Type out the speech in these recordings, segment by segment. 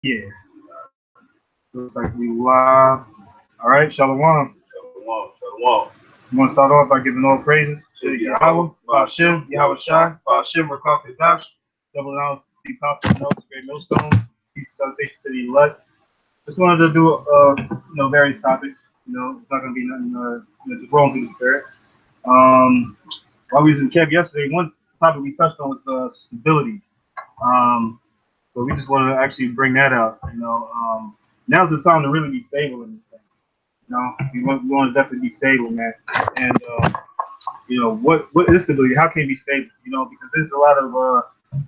Yeah, looks like we live. All right, Shalom. Shalom, shalom. You want to start off by giving all praises to To Yahweh, Yahweh, Ba'ashem, Ba'ashem, Yahweh Yahweh Shai, Shai, Ba'ashem, Ba'ashem, Rakak Rakatash. Dash, double down, the apostle, notes, great millstone, peace and salvation to the elect. Just wanted to do, various topics. It's not going to be nothing, just rolling through the spirit. Um, while we was in camp yesterday, one topic we touched on was stability. Um, so we just wanted to actually bring that out. Now's the time to really be stable in this thing. We want to definitely be stable, man. And what is stability? How can you be stable? Because there's a lot of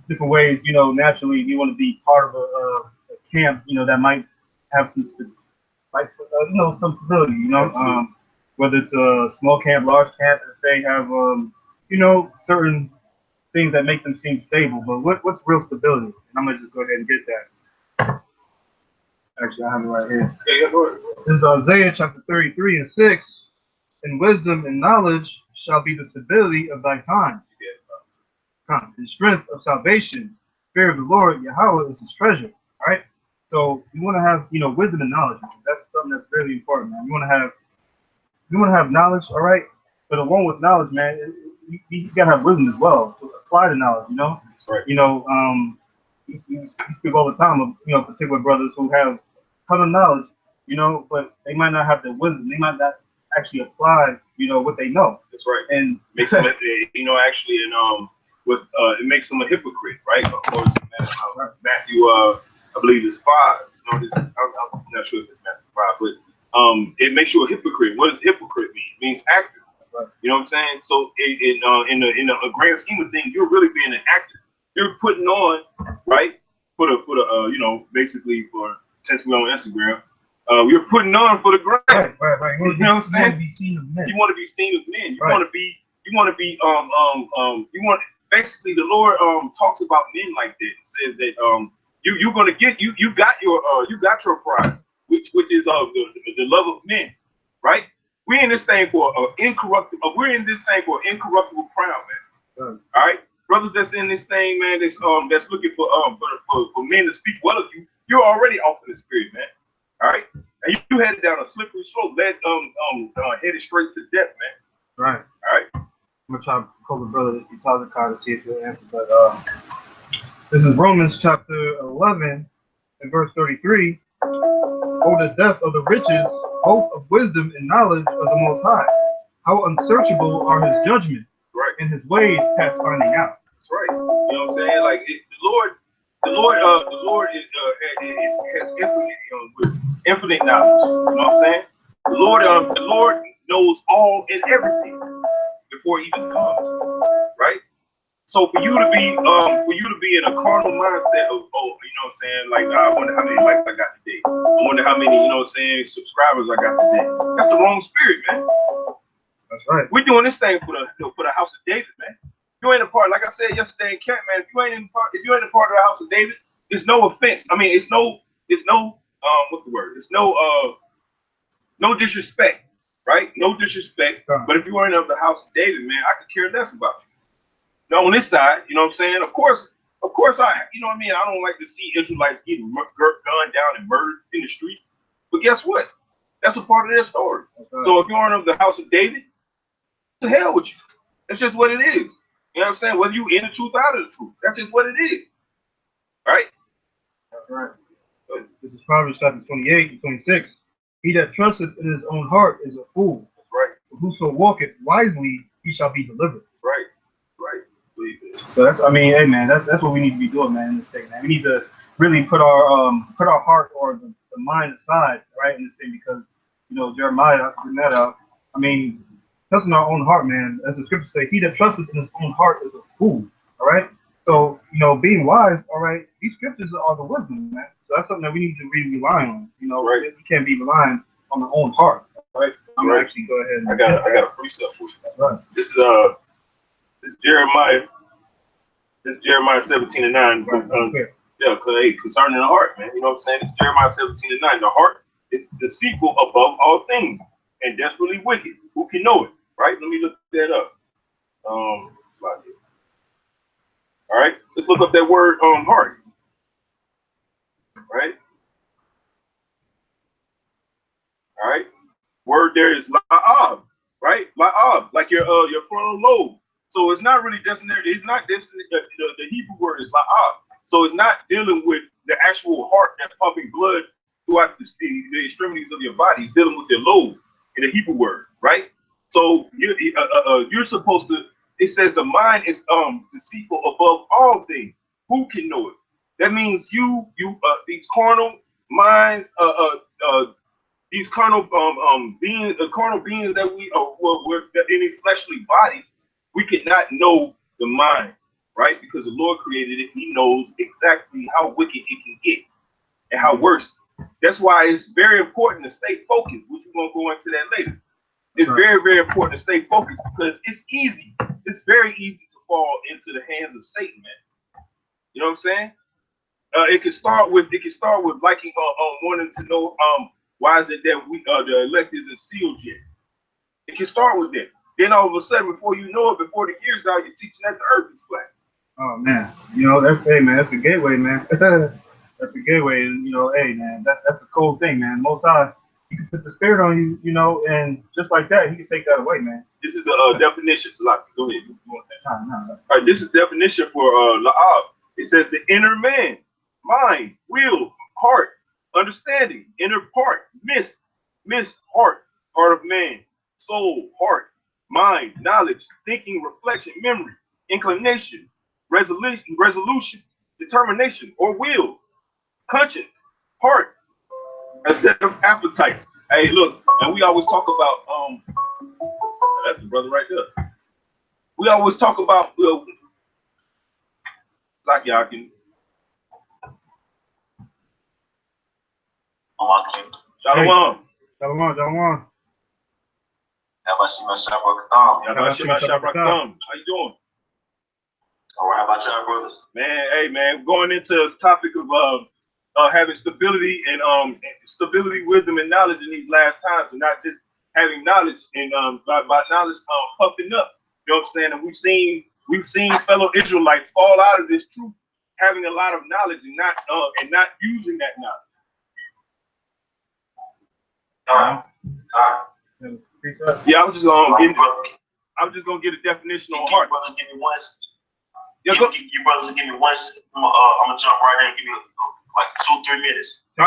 different ways. Naturally, you want to be part of a camp. That might have like some stability. Whether it's a small camp, large camp, if they have certain things that make them seem stable. But what's real stability? And I'm gonna just go ahead and get that. Actually, I have it right here. Yeah, yeah, go ahead. This is Isaiah chapter 33 and 6. And wisdom and knowledge shall be the stability of thy times. And strength of salvation. Fear of the Lord, Yahweh is his treasure. All right. So you want to have, wisdom and knowledge. That's something that's really important, man. You want to have knowledge, all right. But along with knowledge, man, you gotta have wisdom as well to apply the knowledge. That's right. You speak all the time of particular brothers who have a ton of knowledge, but they might not have the wisdom. They might not actually apply, what they know. That's right. And Makes them, actually, and with it makes them a hypocrite, right? Of course, Matthew, I believe it's 5. I'm not sure if it's Matthew 5, but it makes you a hypocrite. What does hypocrite mean? It means actor. Right. You know what I'm saying? So in a grand scheme of things, you're really being an actor. You're putting on, right? Basically for, since we're on Instagram, we're putting on for the gram. Right. You know what I'm saying? Be seen of men. You want to be seen of men. You Right. want to be. You want to be. You want. Basically, the Lord talks about men like that. And says that you're gonna get you got your prize, which is the love of men, right? We're in this thing for incorruptible. We're in this thing for incorruptible crown, man. Right. All right, brothers that's in this thing, man. That's looking for men to speak well of you. You're already off in the spirit, man. All right, and you headed down a slippery slope, headed straight to death, man. Right. All right. I'm gonna try to call the brother that you talk to see if he'll answer. But this is Romans chapter 11 and verse 33. Oh, the depth of the riches, both of wisdom and knowledge of the Most High. How unsearchable are his judgments, Right. and his ways past finding out. That's right. You know what I'm saying? Like the Lord has infinite, with infinite knowledge. You know what I'm saying? The Lord knows all and everything before it even comes. Right? So for you to be in a carnal mindset of, you know what I'm saying, like, I wonder how many likes I got today. I wonder how many, subscribers I got today. That's the wrong spirit, man. That's right. We're doing this thing for the house of David, man. You ain't a part, like I said yesterday in camp, man. If you ain't a part of the house of David, it's no offense. I mean, it's no what's the word? It's no disrespect, right? No disrespect. But if you ain't of the house of David, man, I could care less about you. Now on this side, you know what I'm saying? Of course, I don't like to see Israelites getting gunned down and murdered in the streets. But guess what? That's a part of their story. Right. So if you aren't of the house of David, to hell with you. That's just what it is. You know what I'm saying? Whether you in the truth, out of the truth, that's just what it is. Right? That's right. This is Proverbs chapter 28 and 26. He that trusteth in his own heart is a fool. That's right. But whoso walketh wisely, he shall be delivered. Right. So hey man, that's what we need to be doing, man, in this thing, man. We need to really put our heart or the mind aside, right, in this thing, because Jeremiah bring that out. I mean, trusting our own heart, man, as the scriptures say, he that trusteth in his own heart is a fool. All right. So being wise, all right, these scriptures are the wisdom, man. So that's something that we need to really rely on. Right. We can't be relying on our own heart. Right. I'm gonna actually go ahead and I got a precept for you. Right. This is Jeremiah. This is Jeremiah 17 and 9. Concerning the heart, man. You know what I'm saying? It's Jeremiah 17 and 9. The heart is deceitful above all things and desperately wicked. Who can know it? Right? Let me look that up. All right. Let's look up that word heart. Right? All right. Word there is la'ab, right? La'ab, like your frontal lobe. So it's not really designated. It's not designated. The Hebrew word is la'ab. So it's not dealing with the actual heart that's pumping blood throughout the extremities of your body. It's dealing with your lobe in the Hebrew word, right? So you're supposed to. It says the mind is deceitful above all things. Who can know it? That means these carnal minds, these carnal beings, the carnal beings that we're in these fleshly bodies, we cannot know the mind, right? Because the Lord created it. He knows exactly how wicked it can get and how worse. That's why it's very important to stay focused, which we're gonna go into that later. It's very, very important to stay focused because it's easy. It's very easy to fall into the hands of Satan, man. You know what I'm saying? It can start with liking wanting to know why is it that the elect isn't sealed yet. It can start with that. Then all of a sudden, before you know it, before the year's out, you're teaching that the earth is flat. Oh man, you know that's man, that's a gateway, man. That's a gateway, and you know, hey man, that's a cool thing, man. Most High, He can put the spirit on you, you know, and just like that, He can take that away, man. This is the definition. So go ahead. No. All right, this is definition for la'ab. It says the inner man, mind, will, heart, understanding, inner part, mist, heart of man, soul, heart, mind, knowledge, thinking, reflection, memory, inclination, resolution, determination, or will, conscience, heart, a set of appetites. Hey, look, and we always talk about that's the brother right there. We always talk about like y'all can. Shalom. Shalom. How How you doing? All right, how about y'all, brothers? Man, hey man, going into the topic of having stability and stability, wisdom, and knowledge in these last times, and not just having knowledge and by knowledge puffing up. You know what I'm saying? And we've seen fellow Israelites fall out of this truth, having a lot of knowledge and not using that knowledge. Yeah, I was just gonna get a definition on heart. Brothers, give me one. Yeah, go. You brothers give me one. I'm gonna jump right in and give you like 2-3 minutes. All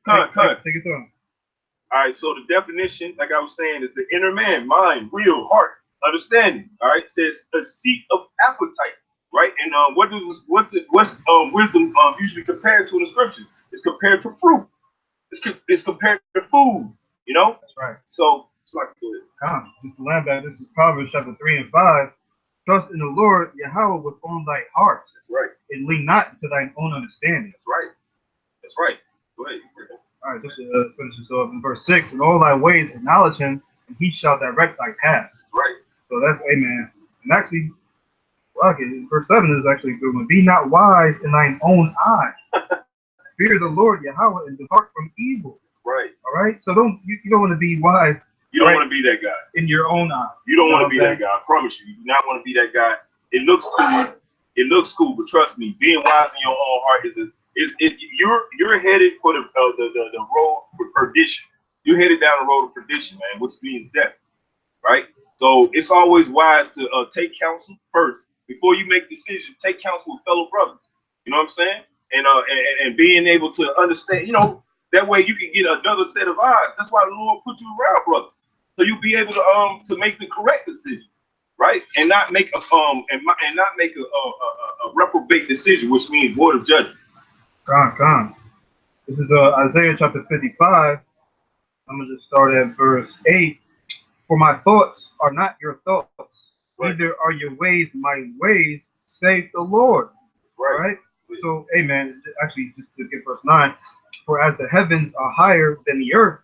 right, cut. Take it to him. All right, so the definition, like I was saying, is the inner man, mind, will, heart, understanding. All right, it says a seat of appetite, right? And what's wisdom usually compared to in the scriptures? It's compared to fruit. It's compared to food. You know. That's right. So it's like just to land back. This is Proverbs chapter 3 and 5. Trust in the Lord Yahweh with all thy heart. That's right. And lean not to thine own understanding. That's right. That's right. Go ahead. All right, just to finish this off in verse 6. In all thy ways acknowledge him, and he shall direct thy paths. That's right. So that's amen. And actually, verse 7 is actually a good one. Be not wise in thine own eyes. Fear the Lord Yahweh and depart from evil. Right. All right. So you don't want to be wise. You don't want to be that guy. In your own eyes. You don't want to be that guy. I promise you. You do not want to be that guy. It looks cool. It looks cool, but trust me, being wise in your own heart you're headed for the road for perdition. You're headed down the road of perdition, man, which means death. Right? So it's always wise to take counsel first. Before you make decisions, take counsel with fellow brothers. You know what I'm saying? And being able to understand, you know, that way you can get another set of eyes. That's why the Lord put you around, brother. So you'll be able to make the correct decision, right? And not make a reprobate decision, which means void of judgment. Come. This is Isaiah chapter 55. I'm gonna just start at verse 8. For my thoughts are not your thoughts, neither are your ways my ways, saith the Lord. Right? So, amen. Actually, just to get verse 9. For as the heavens are higher than the earth,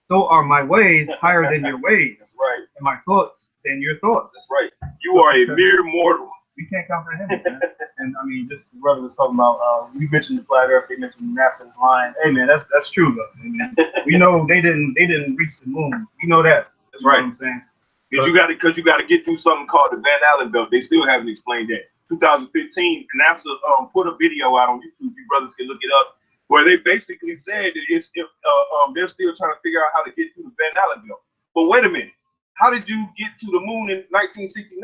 so are my ways higher than your ways. That's right. And my thoughts than your thoughts. That's right. You are a mere mortal. We can't comprehend it, man. And I mean, just the brother was talking about, we mentioned the flat earth, they mentioned NASA's line. Hey man, that's true though. Amen. We know they didn't reach the moon. You know that. That's right. You know what I'm saying? Because you gotta get through something called the Van Allen belt. They still haven't explained that. 2015, NASA put a video out on YouTube. You brothers can look it up. where they basically said that they're still trying to figure out how to get to the Van Allen belt. But wait a minute, how did you get to the moon in 1969?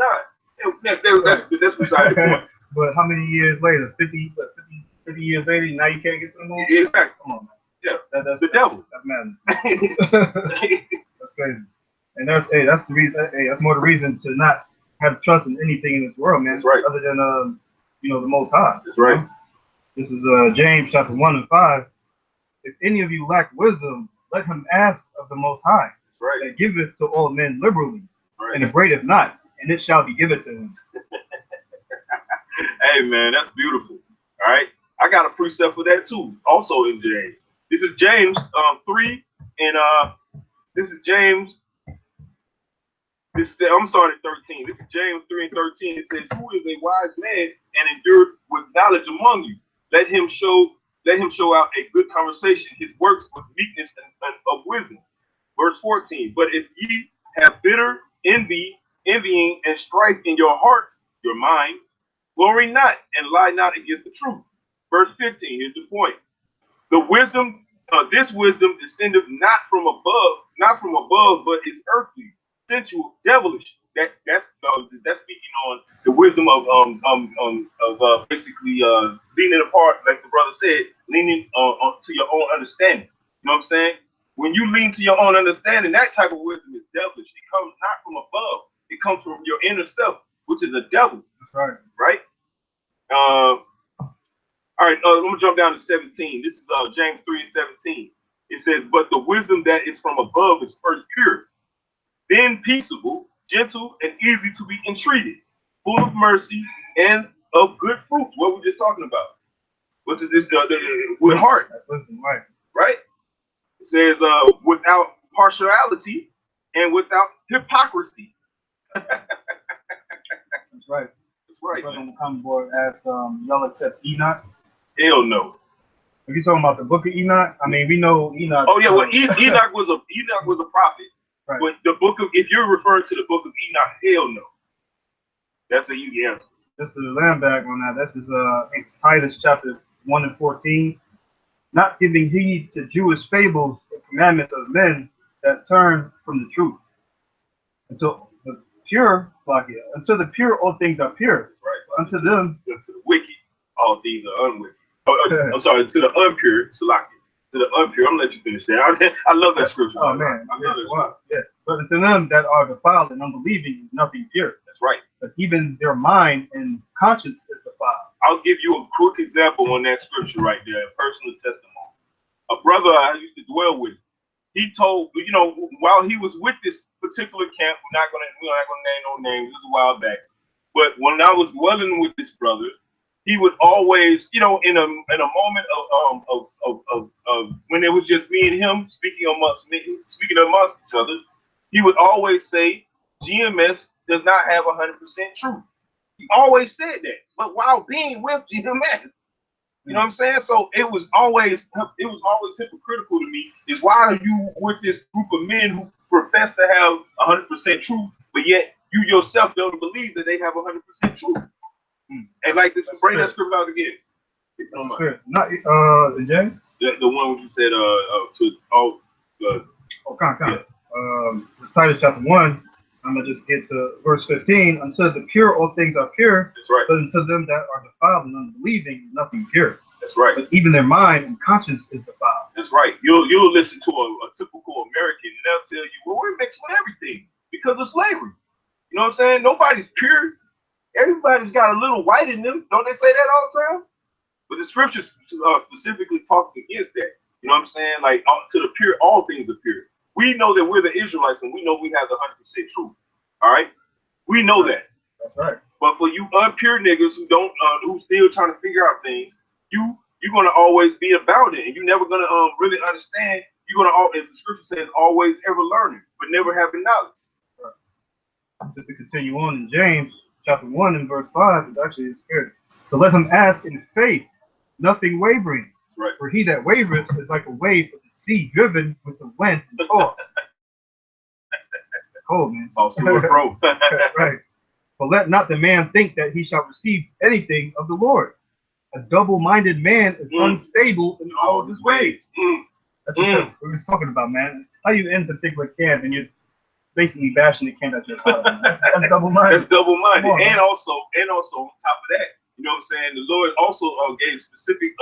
That's beside the point. But how many years later? 50 years later, now you can't get to the moon? Exactly. Come on, man. Yeah, That's the devil. That's madness. That's crazy. And that's the reason. Hey, that's more the reason to not have trust in anything in this world, man. That's right. Other than the Most High. That's right. This is James chapter 1 and 5. If any of you lack wisdom, let him ask of the Most High. That's right. And give it to all men liberally, Right. and upbraideth not, and it shall be given to him. Hey man, that's beautiful. All right, I got a precept for that too. Also in James. This is James 3, and this is James. I'm starting at 13. This is James 3 and 13. It says, "Who is a wise man and endured with knowledge among you? Let him show out a good conversation, his works with meekness and of wisdom." Verse 14. "But if ye have bitter envying and strife in your hearts, your mind, glory not and lie not against the truth." Verse 15 is the point. This wisdom descendeth not from above, but is earthly, sensual, devilish. That's speaking on the wisdom of basically leaning apart, like the brother said, leaning to your own understanding. You know what I'm saying? When you lean to your own understanding, that type of wisdom is devilish. It comes not from above. It comes from your inner self, which is a devil. That's right. Right? All right, let me jump down to 17. This is James 3 and 17. It says, "But the wisdom that is from above is first pure, then peaceable, gentle, and easy to be entreated, full of mercy and of good fruits." What we're just talking about. What is this? With heart. That's wisdom, right? Right? It says, without partiality and without hypocrisy. That's right. That's right. On the comment board asked, y'all accept Enoch? Hell no. If you're talking about the book of Enoch, I mean, we know Enoch. Oh yeah, well, Enoch was a prophet. Right. But the book of, if you're referring to the book of Enoch, hell no. That's an easy answer. Just to land back on that, this is Titus chapter 1 and 14. "Not giving heed to Jewish fables and commandments of men that turn from the truth. Until the pure, all things are pure. Right. Unto them, To the wicked, all things are unwicked. I'm sorry, to the unpure, Salaki. To the unpure, I'm gonna let you finish that. I love that scripture. oh man, I love that wow, yeah. But unto them that are defiled and unbelieving is nothing pure. That's right. But even their mind and conscience is defiled." I'll give you a quick example on that scripture right there, a personal testimony. A brother I used to dwell with, he told, while he was with this particular camp, we're not gonna name no names, this was a while back. But when I was dwelling with this brother, he would always, in a moment of when it was just me and him speaking amongst each other, he would always say GMS does not have 100% truth. He always said that, but while being with GMS, you know what I'm saying? So it was always hypocritical to me. Is why are you with this group of men who profess to have 100% truth, but yet you yourself don't believe that they have 100% truth? And like this, bring that script out again. Not James? The one you said Titus chapter 1. I'm gonna just get to verse 15. "Until the pure, all things are pure. That's right. But unto them that are defiled and unbelieving, nothing pure. That's right. But even their mind and conscience is defiled." That's right. You'll listen to a typical American, and they'll tell you, "Well, we're mixed with everything because of slavery." You know what I'm saying? Nobody's pure. Everybody's got a little white in them. Don't they say that all the time? But the scriptures specifically talk against that. You know what I'm saying? Like, to the pure, all things are pure. We know that we're the Israelites, and we know we have the 100% truth. All right, we know that. That's right. But for you unpure niggas who don't, who still trying to figure out things, you're gonna always be about it, and you're never gonna really understand. You're gonna, as the scripture says, always ever learning, but never having knowledge. Right. Just to continue on in James chapter 1 and verse 5 is actually spirit. "So let him ask in faith, nothing wavering. Right. For he that wavereth is like a wave of the sea driven with the wind and tossed." Cold, man. Oh, super bro. Right. "But let not the man think that he shall receive anything of the Lord. A double-minded man is unstable in all of his ways. That's what we were talking about, man. How you in a particular camp and you're basically bashing the camp at your side. That's double-minded. That's double-minded. On, and also on top of that, you know what I'm saying? The Lord also gave specific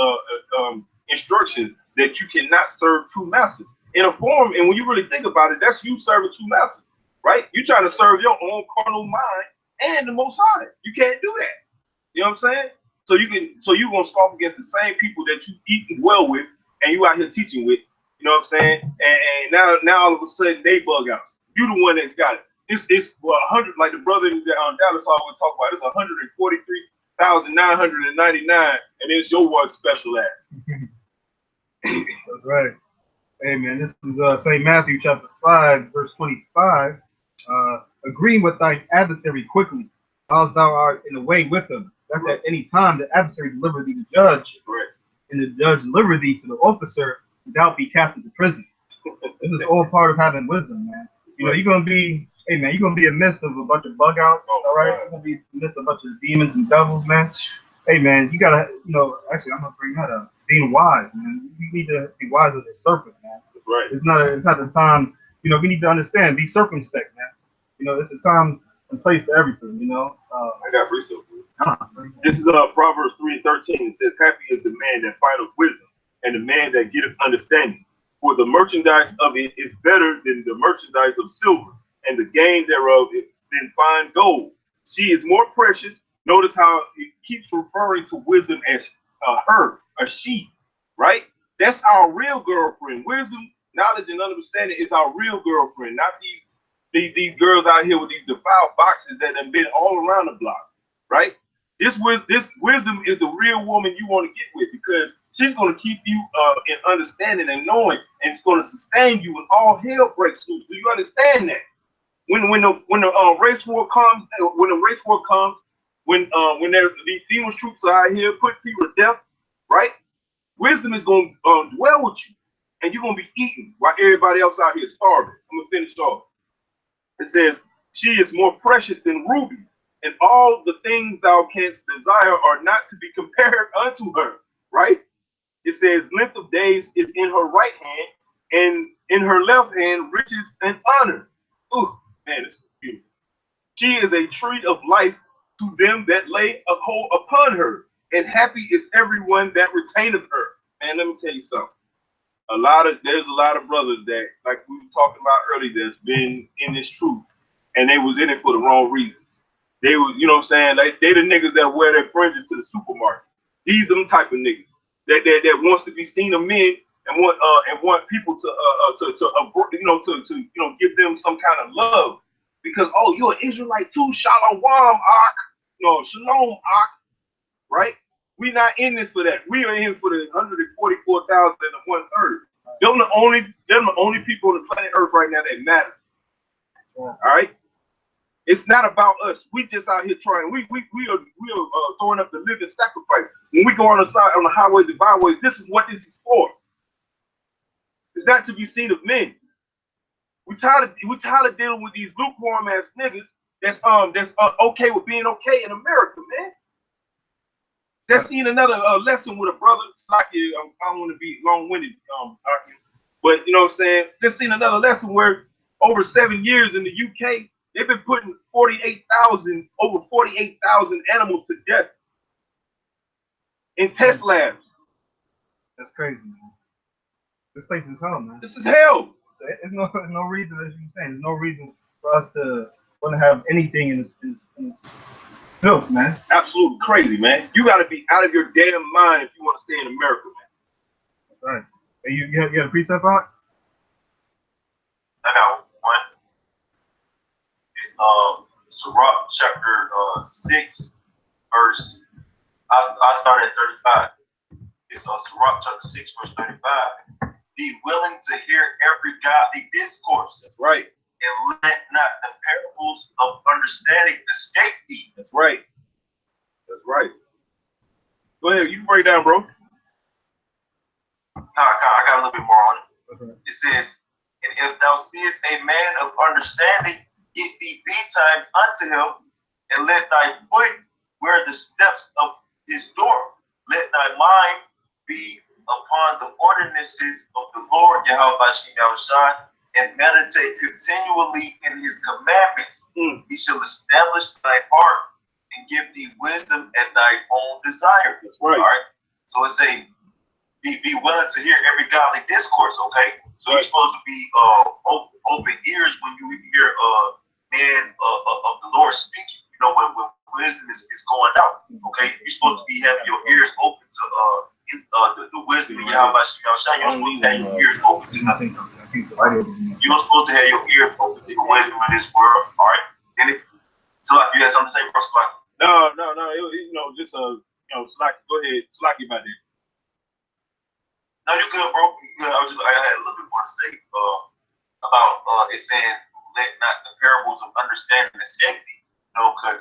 instructions that you cannot serve two masters in a form. And when you really think about it, that's you serving two masters, right? You're trying to serve your own carnal mind and the Most High. You can't do that. You know what I'm saying? So you're gonna swap against the same people that you eating well with and you out here teaching with. You know what I'm saying? And now all of a sudden they bug out. You the one that's got it. It's 100, like the brother in Dallas always talk about. It's 143,999, and it's your one special act. That's right. Hey man, this is St. Matthew chapter 5, verse 25. Agreeing with thy adversary quickly, whilst thou art in the way with him. That's at any time the adversary deliver thee to the judge, and the judge deliver thee to the officer, without be cast into prison. This is all part of having wisdom, man. You know, you're gonna be, hey man, you're gonna be amidst of a bunch of bug outs, all right? You're gonna be amidst of a bunch of demons and devils, man. Hey man, you gotta, you know, actually I'm gonna bring that up. Being wise, man. You need to be wise as a serpent, man. That's right. It's not the time, you know, we need to understand, be circumspect, man. You know, it's a time and place for everything, you know. I got research. This is Proverbs 3:13. It says, "Happy is the man that findeth wisdom, and the man that getteth understanding. For the merchandise of it is better than the merchandise of silver, and the gain thereof is than fine gold. She is more precious." Notice how it keeps referring to wisdom as her, a she, right? That's our real girlfriend. Wisdom, knowledge, and understanding is our real girlfriend, not these girls out here with these defiled boxes that have been all around the block, right? This wisdom is the real woman you want to get with, because she's going to keep you in understanding and knowing, and it's going to sustain you when all hell breaks loose. Do you understand that? When the race war comes, when these demon troops are out here putting people to death, right? Wisdom is going to dwell with you, and you're going to be eaten while everybody else out here starving. I'm going to finish off. It says, "She is more precious than rubies, and all the things thou canst desire are not to be compared unto her," right? It says, "Length of days is in her right hand, and in her left hand riches and honor." Ooh, man, it's beautiful. "She is a tree of life to them that lay a hold upon her, and happy is everyone that retaineth her." Man, let me tell you something. There's a lot of brothers that, like we were talking about earlier, that's been in this truth, and they was in it for the wrong reasons. They was, you know what I'm saying? Like, they the niggas that wear their fringes to the supermarket. These are them type of niggas that wants to be seen of men and want people to give them some kind of love, because, oh, you're an Israelite too, Shalom Ak, no, Shalom Ak, right? We not in this for that. We are in for the 144,001/3. Them the only people on the planet Earth right now that matter. All right. It's not about us. We just out here trying. We are throwing up the living sacrifice. When we go on the highways and byways, this is what this is for. It's not to be seen of men. We tired of dealing with these lukewarm ass niggas that's okay with being okay in America, man. That's seen another lesson with a brother. Like, I don't want to be long-winded, but you know what I'm saying? Just seen another lesson where over 7 years in the UK, they've been putting over 48,000 animals to death in test labs. That's crazy, man. This place is hell, man. This is hell. There's no reason, as you're saying, there's no reason for us to want to have anything in this filth, man. Absolutely crazy, man. You got to be out of your damn mind if you want to stay in America, man. That's right. Hey, you got a precept on it? I got one. It's Sirach chapter 6, verse. I started at 35. It's Sirach chapter 6, verse 35. "Be willing to hear every godly discourse." That's right. "And let not the parables of understanding escape thee." That's right. That's right. Go ahead. You can break down, bro. I got a little bit more on it. Okay. It says, "And if thou seest a man of understanding, give thee betimes unto him, and let thy foot wear the steps of his door. let thy mind be upon the ordinances of the Lord Yahweh Shai, and meditate continually in his commandments. He shall establish thy heart and give thee wisdom at thy own desire. That's right. All right. So it's a be willing to hear every godly discourse, okay? So you're supposed to be open ears when you hear men of the Lord speaking. You know, when wisdom is going out, okay? You're supposed to be having your ears open to the wisdom of Yahweh Shai. You're supposed to have your ears open to nothing. You're supposed to have your ears open to the wisdom of this world, all right? And so like you had something to say, bro? No. You know, just Slacky, go ahead, Slacky about that. No, you're good, bro. I had a little bit more to say about it saying, let not the parables of understanding escape thee. You know, because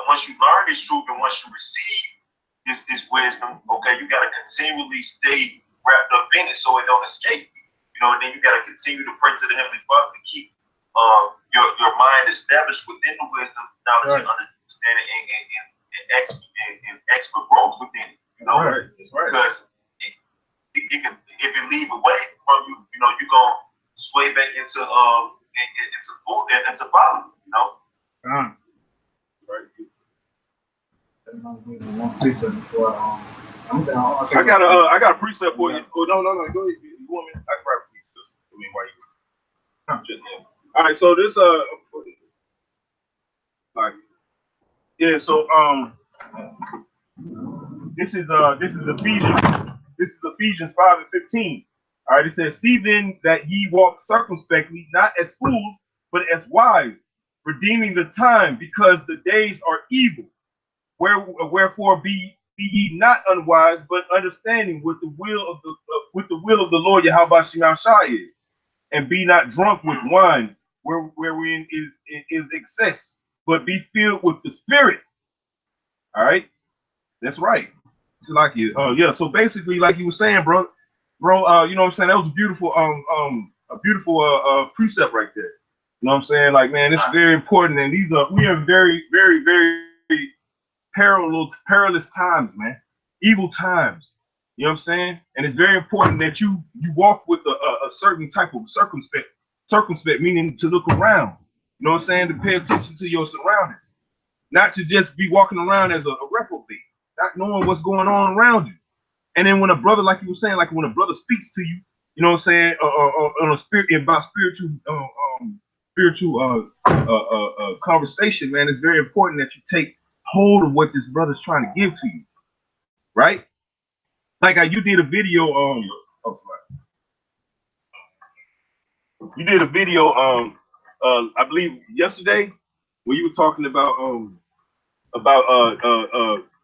once you learn this truth and once you receive this wisdom, okay, you got to continually stay wrapped up in it so it don't escape you. You know, and then you got to continue to pray to the Heavenly Father to keep your mind established within the wisdom, knowledge, and understanding, and expert growth within it. You know, because if it leave away from you, you know, you're gonna sway back into folly, you know. I got a precept for you. Oh, no, go ahead. You want me? I can write a precept. I mean, why you? All right, so this yeah, so this is Ephesians 5:15. All right, it says, "See then that ye walk circumspectly, not as fools, but as wise, redeeming the time, because the days are evil. Wherefore be ye not unwise, but understanding what the will of the Lord Yahweh Shai is, and be not drunk with wine, wherein is excess, but be filled with the Spirit." All right, that's right. It's like you. Yeah. So basically, like you were saying, bro, you know what I'm saying? That was a beautiful precept right there. You know what I'm saying? Like, man, it's very important, and we are very, very, very perilous times, man. Evil times. You know what I'm saying? And it's very important that you walk with a certain type of circumspect, meaning to look around. You know what I'm saying? To pay attention to your surroundings. Not to just be walking around as a reprobate, not knowing what's going on around you. And then when a brother, like you were saying, like when a brother speaks to you, you know what I'm saying, on a spirit about spiritual conversation, man, it's very important that you take hold of what this brother's trying to give to you, right? Like you did a video, I believe yesterday, where you were talking about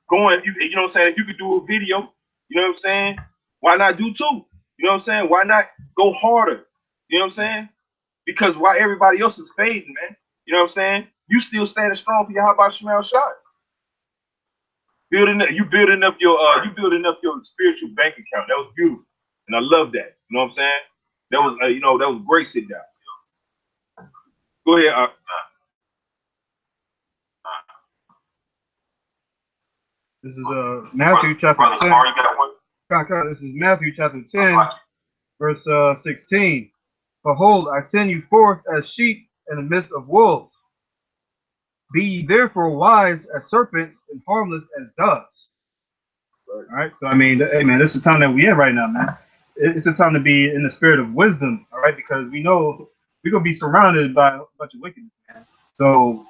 going, you know what I'm saying? If you could do a video, you know what I'm saying? Why not do two? You know what I'm saying? Why not go harder? You know what I'm saying? Because while everybody else is fading, man, you know what I'm saying? You still standing strong for your how about Shemel Shot? You building up your spiritual bank account. That was beautiful, and I love that. You know what I'm saying? That was that was a great sit down. Go ahead. This is Matthew chapter 10. This is Matthew chapter 10, verse 16. "Behold, I send you forth as sheep in the midst of wolves. Be ye therefore wise as serpents and harmless as doves." All right. So I mean, hey man, this is the time that we in right now, man. It's a time to be in the spirit of wisdom, all right? Because we know we're gonna be surrounded by a bunch of wickedness, man. So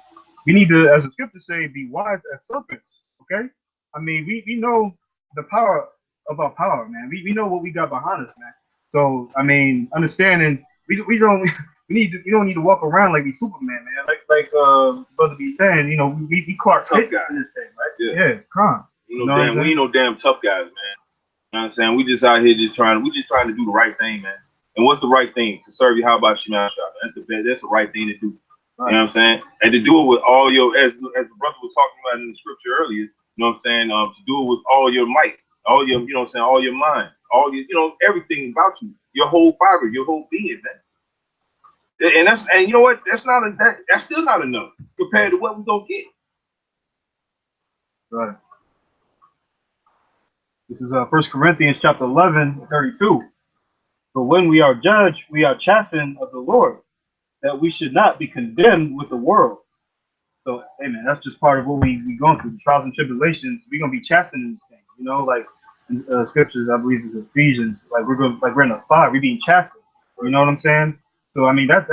we need to, as the scriptures say, be wise as serpents. Okay. I mean, we know the power of our power, man. We know what we got behind us, man. So I mean, understanding we don't need to walk around like we Superman, man. Like brother be saying, you know, we Clark Kent in this thing, right? Yeah, come. We ain't no damn tough guys, man. You know what I'm saying? We just out here just trying to do the right thing, man. And what's the right thing? To serve you, how about Shemel Shah? That's the right thing to do. Right. You know what I'm saying? And to do it with all your, as the brother was talking about in the scripture earlier, you know what I'm saying? To do it with all your might, all your, you know what I'm saying, all your mind, all your, you know, everything about you, your whole fiber, your whole being, man. And you know what? That's still not enough compared to what we're gonna get. Right. This is 1 Corinthians chapter 11, 32. But when we are judged, we are chastened of the Lord, that we should not be condemned with the world. So, hey man, that's just part of what we going through, the trials and tribulations. We're gonna be chastened in this thing, you know, like in, scriptures, I believe is Ephesians. Like we're in a fire, we're being chastened. You know what I'm saying? So I mean that's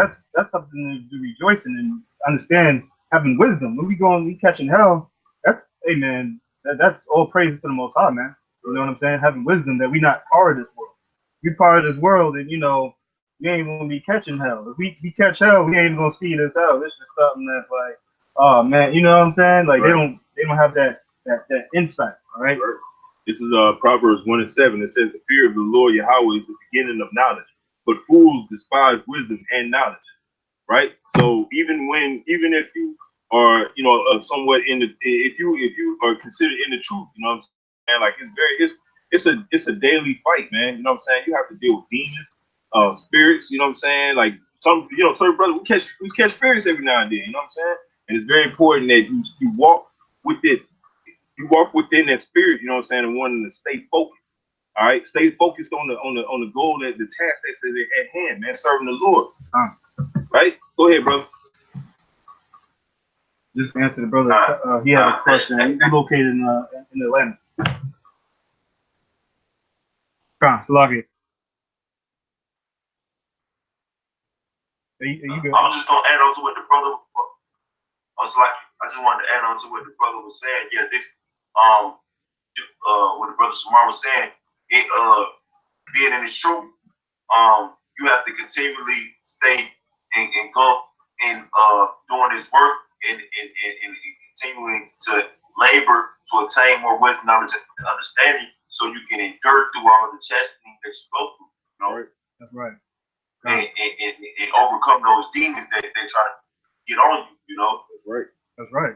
something to rejoice in and understand, having wisdom. When we catching hell, that's, hey man, that's all praise to the Most High, man. You know what I'm saying? Having wisdom that we not part of this world. We part of this world, and you know, we ain't gonna be catching hell. If we catch hell, we ain't even gonna see it as hell. This is something that's like, oh man, you know what I'm saying? Like they don't have that insight. All right. Right. This is Proverbs 1:7. It says, "The fear of the Lord Yahweh is the beginning of knowledge, but fools despise wisdom and knowledge." Right. So even if you are, you know, somewhat in the, if you are considered in the truth, you know what I'm saying? Like it's a daily fight, man. You know what I'm saying? You have to deal with demons, spirits. You know what I'm saying? Like certain brothers, we catch spirits every now and then. You know what I'm saying? And it's very important that you walk with it. You walk within that spirit. You know what I'm saying? And wanting to stay focused. All right, stay focused on the goal, that the task that's at hand, man. Serving the Lord. Right? Go ahead, brother. Just to answer the brother. He had a question. He's located in Atlanta. Salaki. Are you good? I was just gonna add on to what the brother. I just wanted to add on to what the brother was saying. Yeah, this what the brother Samar was saying. It being in his truth, you have to continually stay and go and doing his work and continuing to labor to attain more wisdom, knowledge, and understanding, so you can endure through all of the chastening that you go through. You know? That's right. And overcome those demons that they try to get on you. You know. That's right. That's right.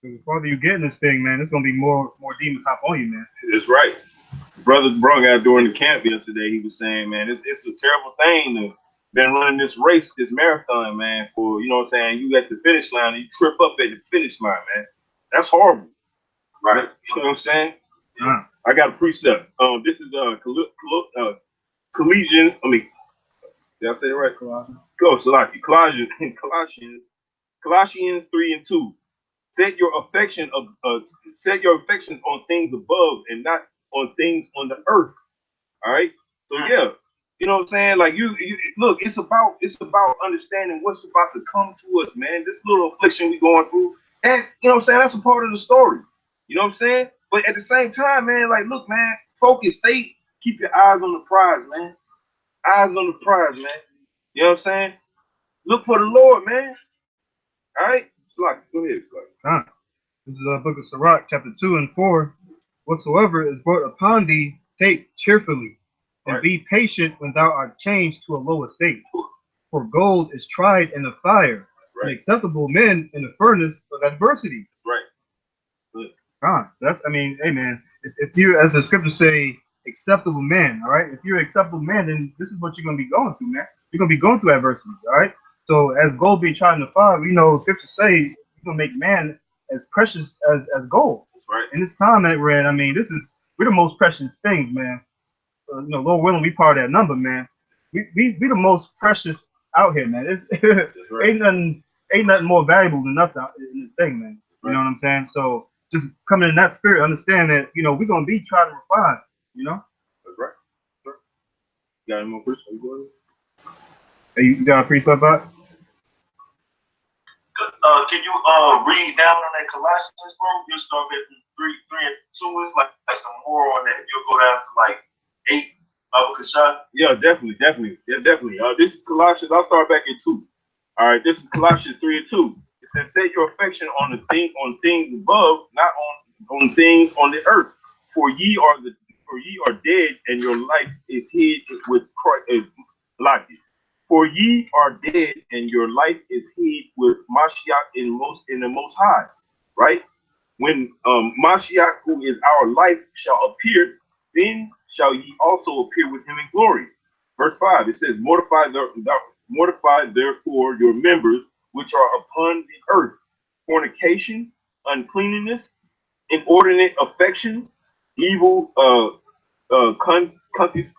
Because the farther you get in this thing, man, there's gonna be more demons hop on you, man. That's right. Brother Brung out during the camp yesterday, he was saying, man, it's a terrible thing to been running this race, this marathon, man, for, you know what I'm saying, you at the finish line and you trip up at the finish line, man. That's horrible. Right? You know what I'm saying? I got a precept. This is Colossians, did I say it right? Colossians 3:2. Set your affections on things above and not on things on the earth. All right. So yeah, you know what I'm saying? Like you look, it's about understanding what's about to come to us, man. This little affliction we going through, and you know what I'm saying, that's a part of the story. You know what I'm saying? But at the same time, man, like look, man, focus, keep your eyes on the prize, man. Eyes on the prize, man. You know what I'm saying? Look for the Lord, man. All right. Slug, go ahead, Slug. This is the book of Sirach, chapter 2 and 4. Whatsoever is brought upon thee, take cheerfully, and be patient when thou art changed to a low estate. For gold is tried in the fire, and acceptable men in the furnace of adversity. Right. So that's, I mean, hey man, if you, as the scriptures say, acceptable man, all right? If you're an acceptable man, then this is what you're gonna be going through, man. You're gonna be going through adversity, all right? So as gold being tried in the fire, we know scriptures say you're gonna make man as precious as gold. Right. In this time that we're in, I mean, we're the most precious things, man. You know, Lord willing, we part of that number, man. We the most precious out here, man. Ain't nothing more valuable than us out in this thing, man. You know what I'm saying? So just coming in that spirit, understand that, you know, we're gonna be trying to refine, you know? That's right. You got any more questions? Hey, you got a precept about? Can you read down on that Colossians, bro? You start at 3 and 2. It's like some more on that. You'll go down to like 8 of a Kashan. Yeah, definitely. Yeah, definitely. This is Colossians. I'll start back at 2. All right, this is Colossians 3 and 2. It says, "Set your affection on things above, not on things on the earth. For ye are dead, and your life is hid with Christ." For ye are dead, and your life is hid with Mashiach in the Most High. Right? When Mashiach, who is our life, shall appear, then shall ye also appear with him in glory. Verse 5, it says, mortify therefore your members which are upon the earth, fornication, uncleanness, inordinate affection, evil, conspicuous,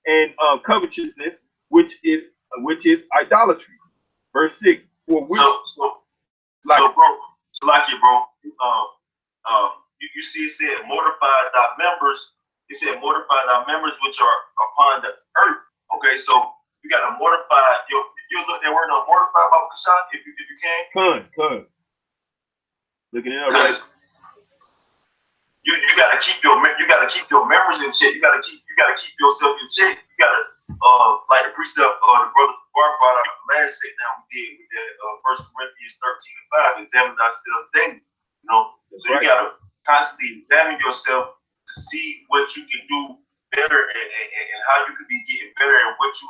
and covetousness, which is idolatry. Verse 6. For which, bro, it's, you see, it said, mortify thy members. It said, mortify thy members which are upon the earth. Okay, so you got to mortify you look that word on mortify about Kashan if you can. Con. Looking it up, right? You gotta keep your members in check. You gotta keep yourself in check. You gotta like the precept the brother Bar brought out last set down we did 1 Corinthians 13:5, examine ourselves daily. You know, so you gotta constantly examine yourself to see what you can do better and how you could be getting better and what you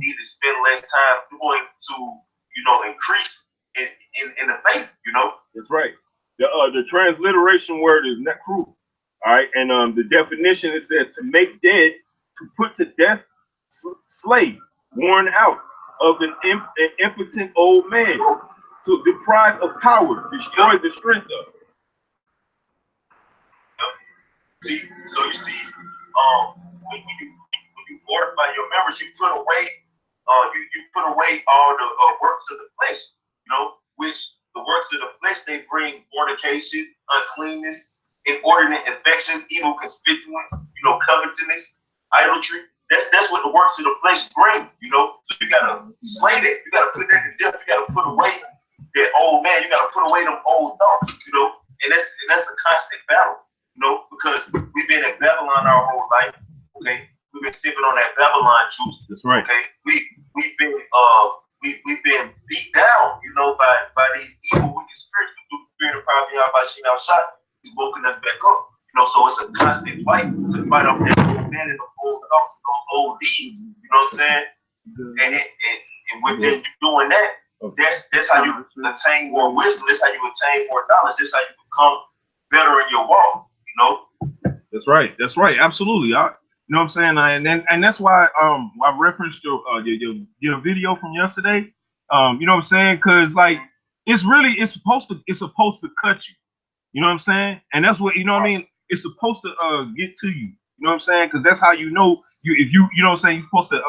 need to spend less time doing to, increase in the faith, That's right. The transliteration word is nekru. All right, and the definition, it says to make dead, to put to death, slave, worn out of an impotent old man, to deprive of power, destroy the strength of. See, so you see, when you mortify your members, you put away, you put away all the works of the flesh, which the works of the flesh, they bring fornication, uncleanness, inordinate affections, evil conspicuous, covetousness, idolatry. That's what the works of the flesh bring, So you gotta slay that. You gotta put that to death. You gotta put away that old man. You gotta put away them old thoughts, And that's a constant battle, because we've been in Babylon our whole life. Okay, we've been sipping on that Babylon juice. That's right. Okay, we've been beat down, by these evil wicked spirits through the spirit of prophecy by Shin Al-Shad. He's woken us back up. So it's a constant fight to fight off that old man and the old thoughts, those old deeds. You know what I'm saying? And within doing that, that's how you attain more wisdom. That's how you attain more knowledge. That's how you become better in your walk. That's right. That's right. Absolutely. You know what I'm saying? And that's why I referenced your video from yesterday. You know what I'm saying? Because like it's supposed to cut you. You know what I'm saying? And that's what, you know what I mean? It's supposed to get to you. You know what I'm saying? Because that's how you know if you know what I'm saying, you're supposed to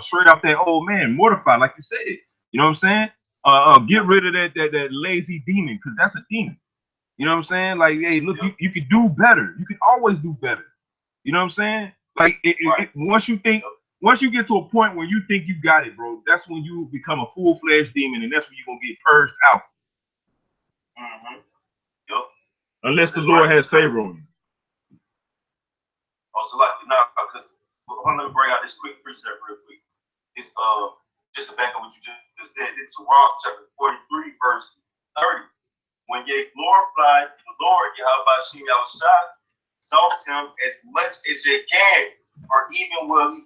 straight out that old man, mortify, like you said. You know what I'm saying? Get rid of that lazy demon, because that's a demon. You know what I'm saying? Like, hey, look, you can do better. You can always do better. You know what I'm saying? Like once you get to a point where you think you got it, bro, that's when you become a full-fledged demon, and that's when you're gonna get purged out. Unless the Lord has favor on you. Also, like because let me bring out this quick precept real quick. It's just to back up what you just said. This is Sirach chapter 43, verse 30. When ye glorify the Lord, Yahweh Shem Yahushua, exalt him as much as ye can, or even will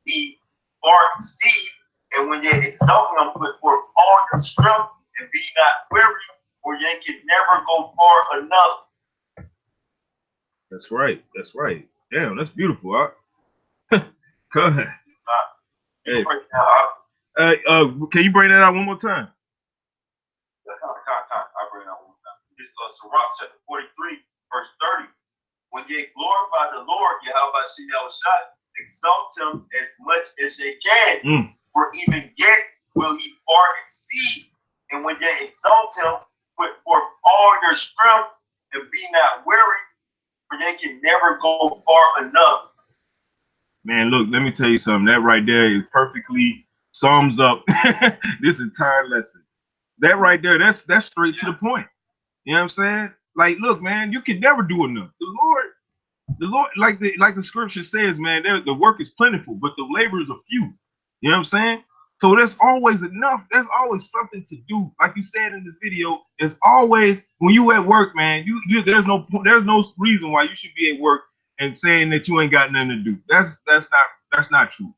he far exceed. And when ye exalt him, put forth all your strength and be not weary, or ye can never go far enough. That's right. That's right. Damn, that's beautiful. Huh? Go ahead. Hey. Can you bring that out one more time? I'll bring it out one more time. This is Sirach chapter 43, verse 30. When ye glorify the Lord, Yahweh Shem Yahushua, exalt him as much as ye can, for even yet will he far exceed. And when ye exalt him, put forth all your strength and be not weary, for they can never go far enough. Man, look, let me tell you something. That right there is perfectly sums up this entire lesson. That right there, that's straight to the point. You know what I'm saying? Like, look, man, you can never do enough. The Lord, like the scripture says, man, the work is plentiful, but the laborers are few. You know what I'm saying? So there's always enough. There's always something to do. Like you said in the video, there's always, when you at work, man, there's no reason why you should be at work and saying that you ain't got nothing to do. That's not true.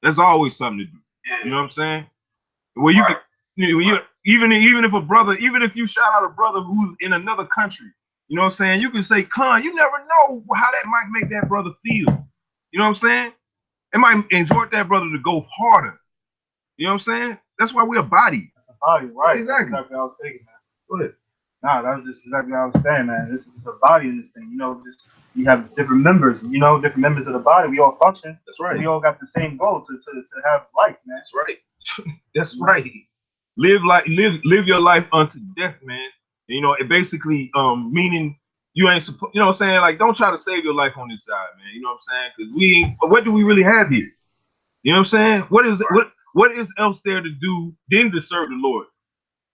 There's always something to do. You know what I'm saying? Well, even if a brother, even if you shout out a brother who's in another country, you know what I'm saying? You can say, Con, you never know how that might make that brother feel. You know what I'm saying? It might exhort that brother to go harder. You know what I'm saying? That's why we're a body. body, right? Exactly. That's exactly what I was thinking, man. Go ahead. Nah, that was just exactly what I was saying, man. This is a body in this thing. You know, just you have different members. You know, different members of the body. We all function. That's right. We all got the same goal to have life, man. That's right. That's right. Live your life unto death, man. And, you know, it basically meaning you ain't supposed. You know what I'm saying? Like, don't try to save your life on this side, man. You know what I'm saying? Because we ain't. What do we really have here? You know what I'm saying? What is else there to do than to serve the Lord?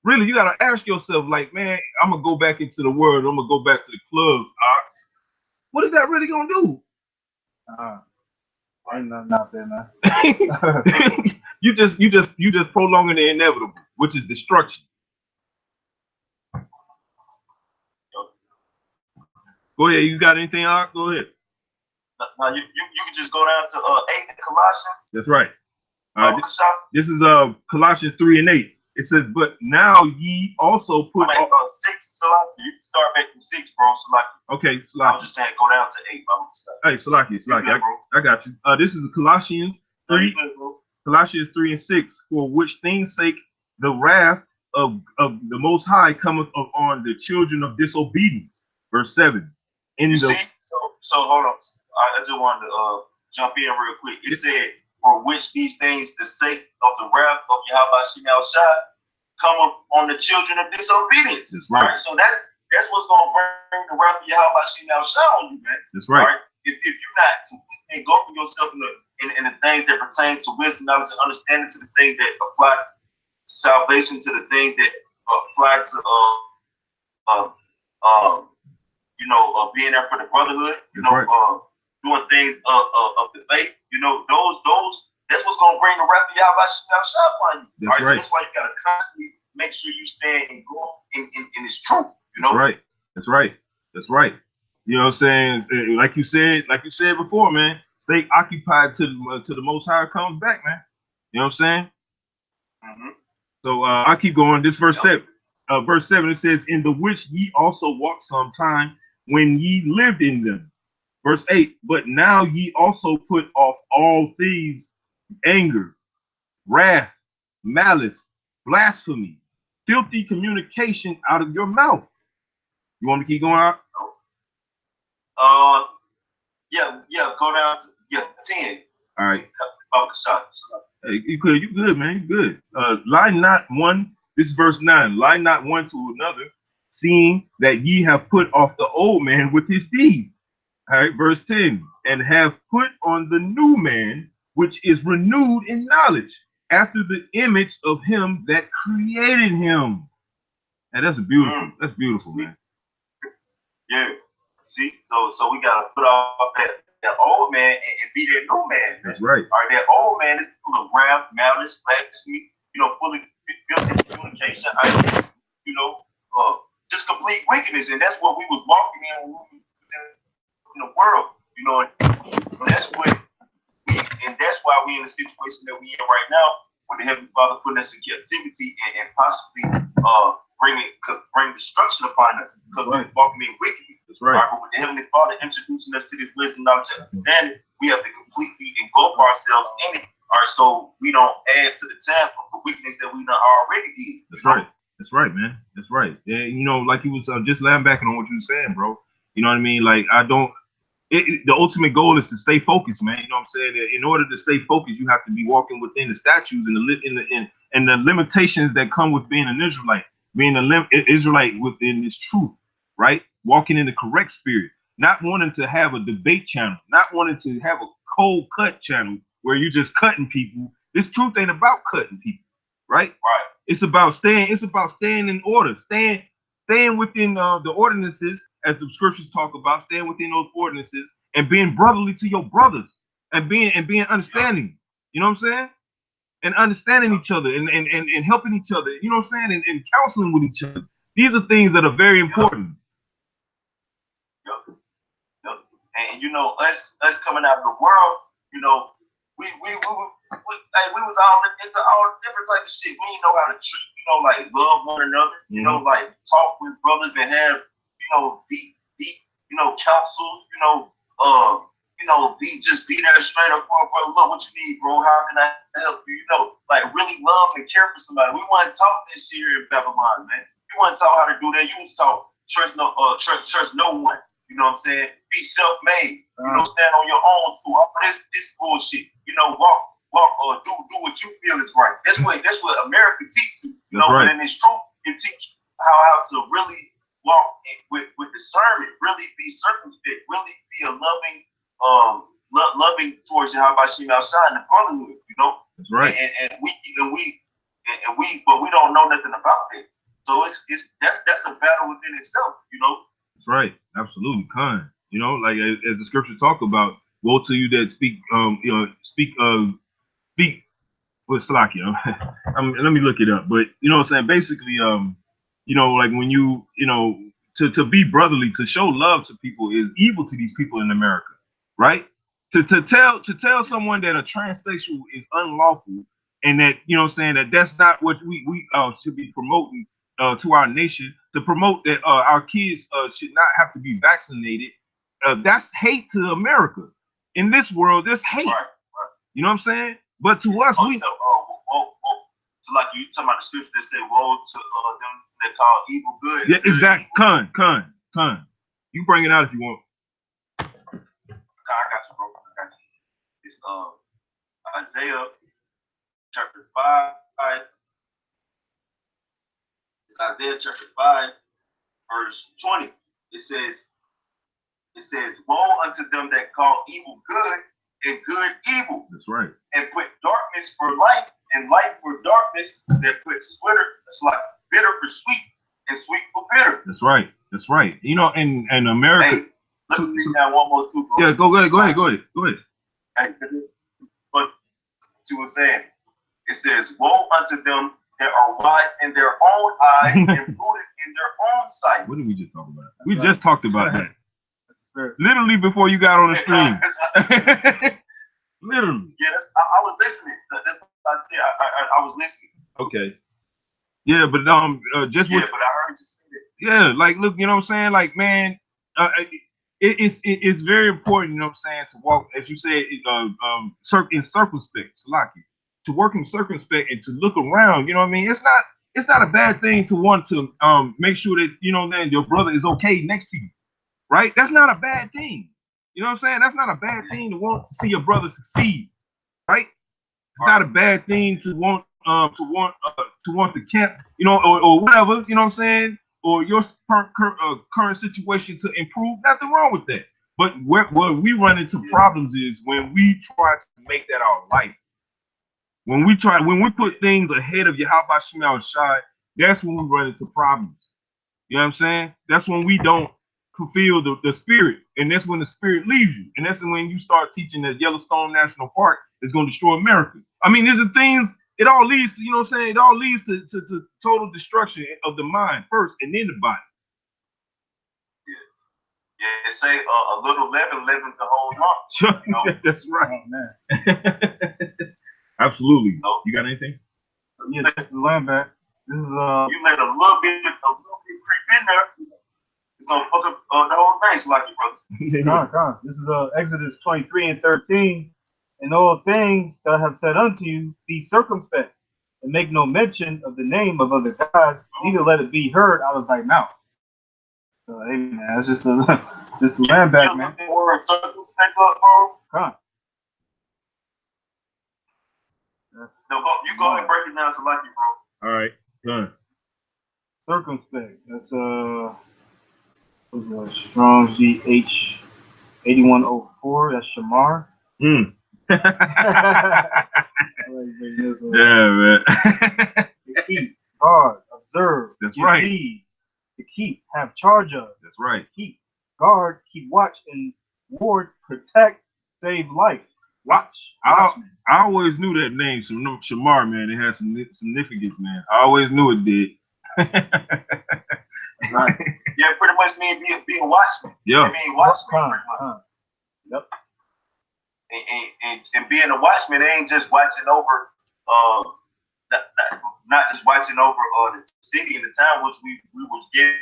Really, you gotta ask yourself, like, man, I'm gonna go back into the world. I'm gonna go back to the club. What is that really gonna do? Ain't nothing out there, man. you just prolonging the inevitable, which is destruction. Go ahead. You got anything, Art? Go ahead. Now you can just go down to 8 in Colossians. That's right. This is Colossians 3 and 8. It says, but now ye also put. 6, Salaki. You can start back from 6, bro. Salaki. Okay, Salaki. I was just saying, go down to 8, bro. Hey, Salaki, I got you. This is Colossians 3. Colossians 3 and 6. For which things sake the wrath of the Most High cometh on the children of disobedience. Verse 7. So hold on. I just wanted to jump in real quick. It said, for which these things, the sake of the wrath of Yahweh Shemel Shai, come up on the children of disobedience. That's right. So that's what's going to bring the wrath of Yahweh Shemel Shai on you, man. That's right. Right? If you're not completely engulfing yourself in the things that pertain to wisdom, knowledge, and understanding, to the things that apply to salvation, to the things that apply to being there for the brotherhood, doing things of the faith, those that's what's gonna bring the wrath of Yahweh Shai on you. That's right. So that's why you gotta constantly make sure you stand and go in His truth. Right. That's right. That's right. You know what I'm saying? Like you said before, man. Stay occupied till the Most High comes back, man. You know what I'm saying? Mm-hmm. So I'll keep going. This verse 7. Verse 7, it says, in the which ye also walked sometime when ye lived in them. Verse 8, but now ye also put off all things, anger, wrath, malice, blasphemy, filthy communication out of your mouth. You want me to keep going out? Yeah, go down to 10. All right. Hey, you good, man. You good. Lie not one. This is verse 9. Lie not one to another, seeing that ye have put off the old man with his deeds. All right, verse 10. And have put on the new man, which is renewed in knowledge, after the image of him that created him. And that's beautiful. That's beautiful, man. Yeah. See, so we gotta put off that old man and be that new man. That's right. All right, that old man is full of wrath, malice, blasphemy, full of filthy communication, just complete wickedness, and that's what we was walking in when we was in the world. That's why we in the situation that we in right now, with the Heavenly Father putting us in captivity and possibly bring destruction upon us because we're walking in wickedness. That's right. But with the Heavenly Father introducing us to this wisdom, knowledge, and understanding, we have to completely engulf ourselves in it. All right, so we don't add to the tab of the wickedness that we done already did. That's right. That's right, man. That's right. Yeah, like you was just lambasting on what you were saying, bro. You know what I mean? Like, the ultimate goal is to stay focused, man. You know what I'm saying? In order to stay focused, you have to be walking within the statutes and the limitations that come with being an Israelite, being an Israelite within this truth, right? Walking in the correct spirit, not wanting to have a debate channel, not wanting to have a cold cut channel where you're just cutting people. This truth ain't about cutting people, right? Right. It's about staying in order, staying within the ordinances, as the scriptures talk about, staying within those ordinances and being brotherly to your brothers and being understanding. You know what I'm saying? And understanding each other and helping each other. You know what I'm saying? And counseling with each other. These are things that are very important. Yep. And us coming out of the world, we was all into all different type of shit. We didn't know how to treat, like love one another, like talk with brothers and have, deep, counsels, be there straight up for brother. Look, what you need, bro? How can I help you? Like really love and care for somebody. We want to talk this shit here in Babylon, man. You want to talk how to do that. You want to talk trust no one. You know what I'm saying? Be self-made. Stand on your own too. All this bullshit. Walk do what you feel is right. That's what America teaches you. Right. But in this truth, it teaches how to really walk with discernment, really be circumspect, really be a loving towards Yahawashi outside in the brotherhood, That's right. And we but we don't know nothing about that. So that's a battle within itself, That's right. Absolutely. Kind. Like as the scripture talk about, woe to you that speak with Salakia. Let me look it up. But you know what I'm saying? Basically, like when to be brotherly, to show love to people is evil to these people in America, right? To tell someone that a transsexual is unlawful and that that's not what we should be promoting to our nation, to promote that our kids should not have to be vaccinated. That's hate to America. In this world, there's hate. Right. You know what I'm saying? But to us, so like you talking about the scripture that said, woe to them that call evil good. Yeah, exactly. Con. You bring it out if you want. I got you, bro. It's Isaiah chapter 5. It's Isaiah chapter 5, verse 20. It says, woe unto them that call evil good and good evil. That's right. And put darkness for light and light for darkness, that puts bitter for sweet and sweet for bitter. That's right. In America. Hey, let me read down one more too, bro. Yeah, go ahead. Hey, but you were saying, it says, woe unto them that are wise in their own eyes and rooted in their own sight. What did we just talk about? We just talked about that. That's literally before you got on the stream. Literally. Yeah, I was listening. That's what I said. I was listening. Okay. Yeah, but just but I heard you say that. Yeah, like look, you know what I'm saying? Like, man, it's very important, you know what I'm saying, to walk, as you said, in circumspect, Salaki, to work in circumspect and to look around, you know what I mean? It's not a bad thing to want to make sure that, that your brother is okay next to you, right? That's not a bad thing. You know what I'm saying? That's not a bad thing to want to see your brother succeed, right? It's not a bad thing to want the camp, or whatever, you know what I'm saying, or your current situation to improve. Nothing wrong with that. But where we run into problems is when we try to make that our life. When we put things ahead of Yahweh Shema Shai, that's when we run into problems. You know what I'm saying? That's when we don't fulfill the spirit, and that's when the spirit leaves you, and that's when you start teaching that Yellowstone National Park is going to destroy America. I mean, there's the things. It all leads to, you know what I'm saying? It all leads to total destruction of the mind first, and then the body. Yeah, it say a little leaven leavens the whole lump. That's right. Oh, man. Absolutely. You got anything? Yeah, that's the land back. This is you let a little bit creep in there. It's gonna fuck up the whole thing, Salaki, brothers. This is Exodus 23:13. In all things that I have said unto you, be circumspect, and make no mention of the name of other gods, neither let it be heard out of thy mouth. So, hey, man, that's just the land back, man. Word circumspect up, bro. Come No, you go ahead and break it down, Salaki, bro. All right, done. Circumspect. That's Strong's GH 8104. That's Shamar. Yeah, man. To keep, guard, observe. That's right. Lead, to keep, have charge of. That's right. Keep, guard, keep watch, and ward, protect, save life. Watch. I always knew that name, Shamar, man. It has some significance, man. I always knew it did. Right. Yeah, pretty much mean be a watchman. Yeah. I mean, watchman. Yep. And being a watchman ain't just watching over, not just watching over the city and the town, which we was given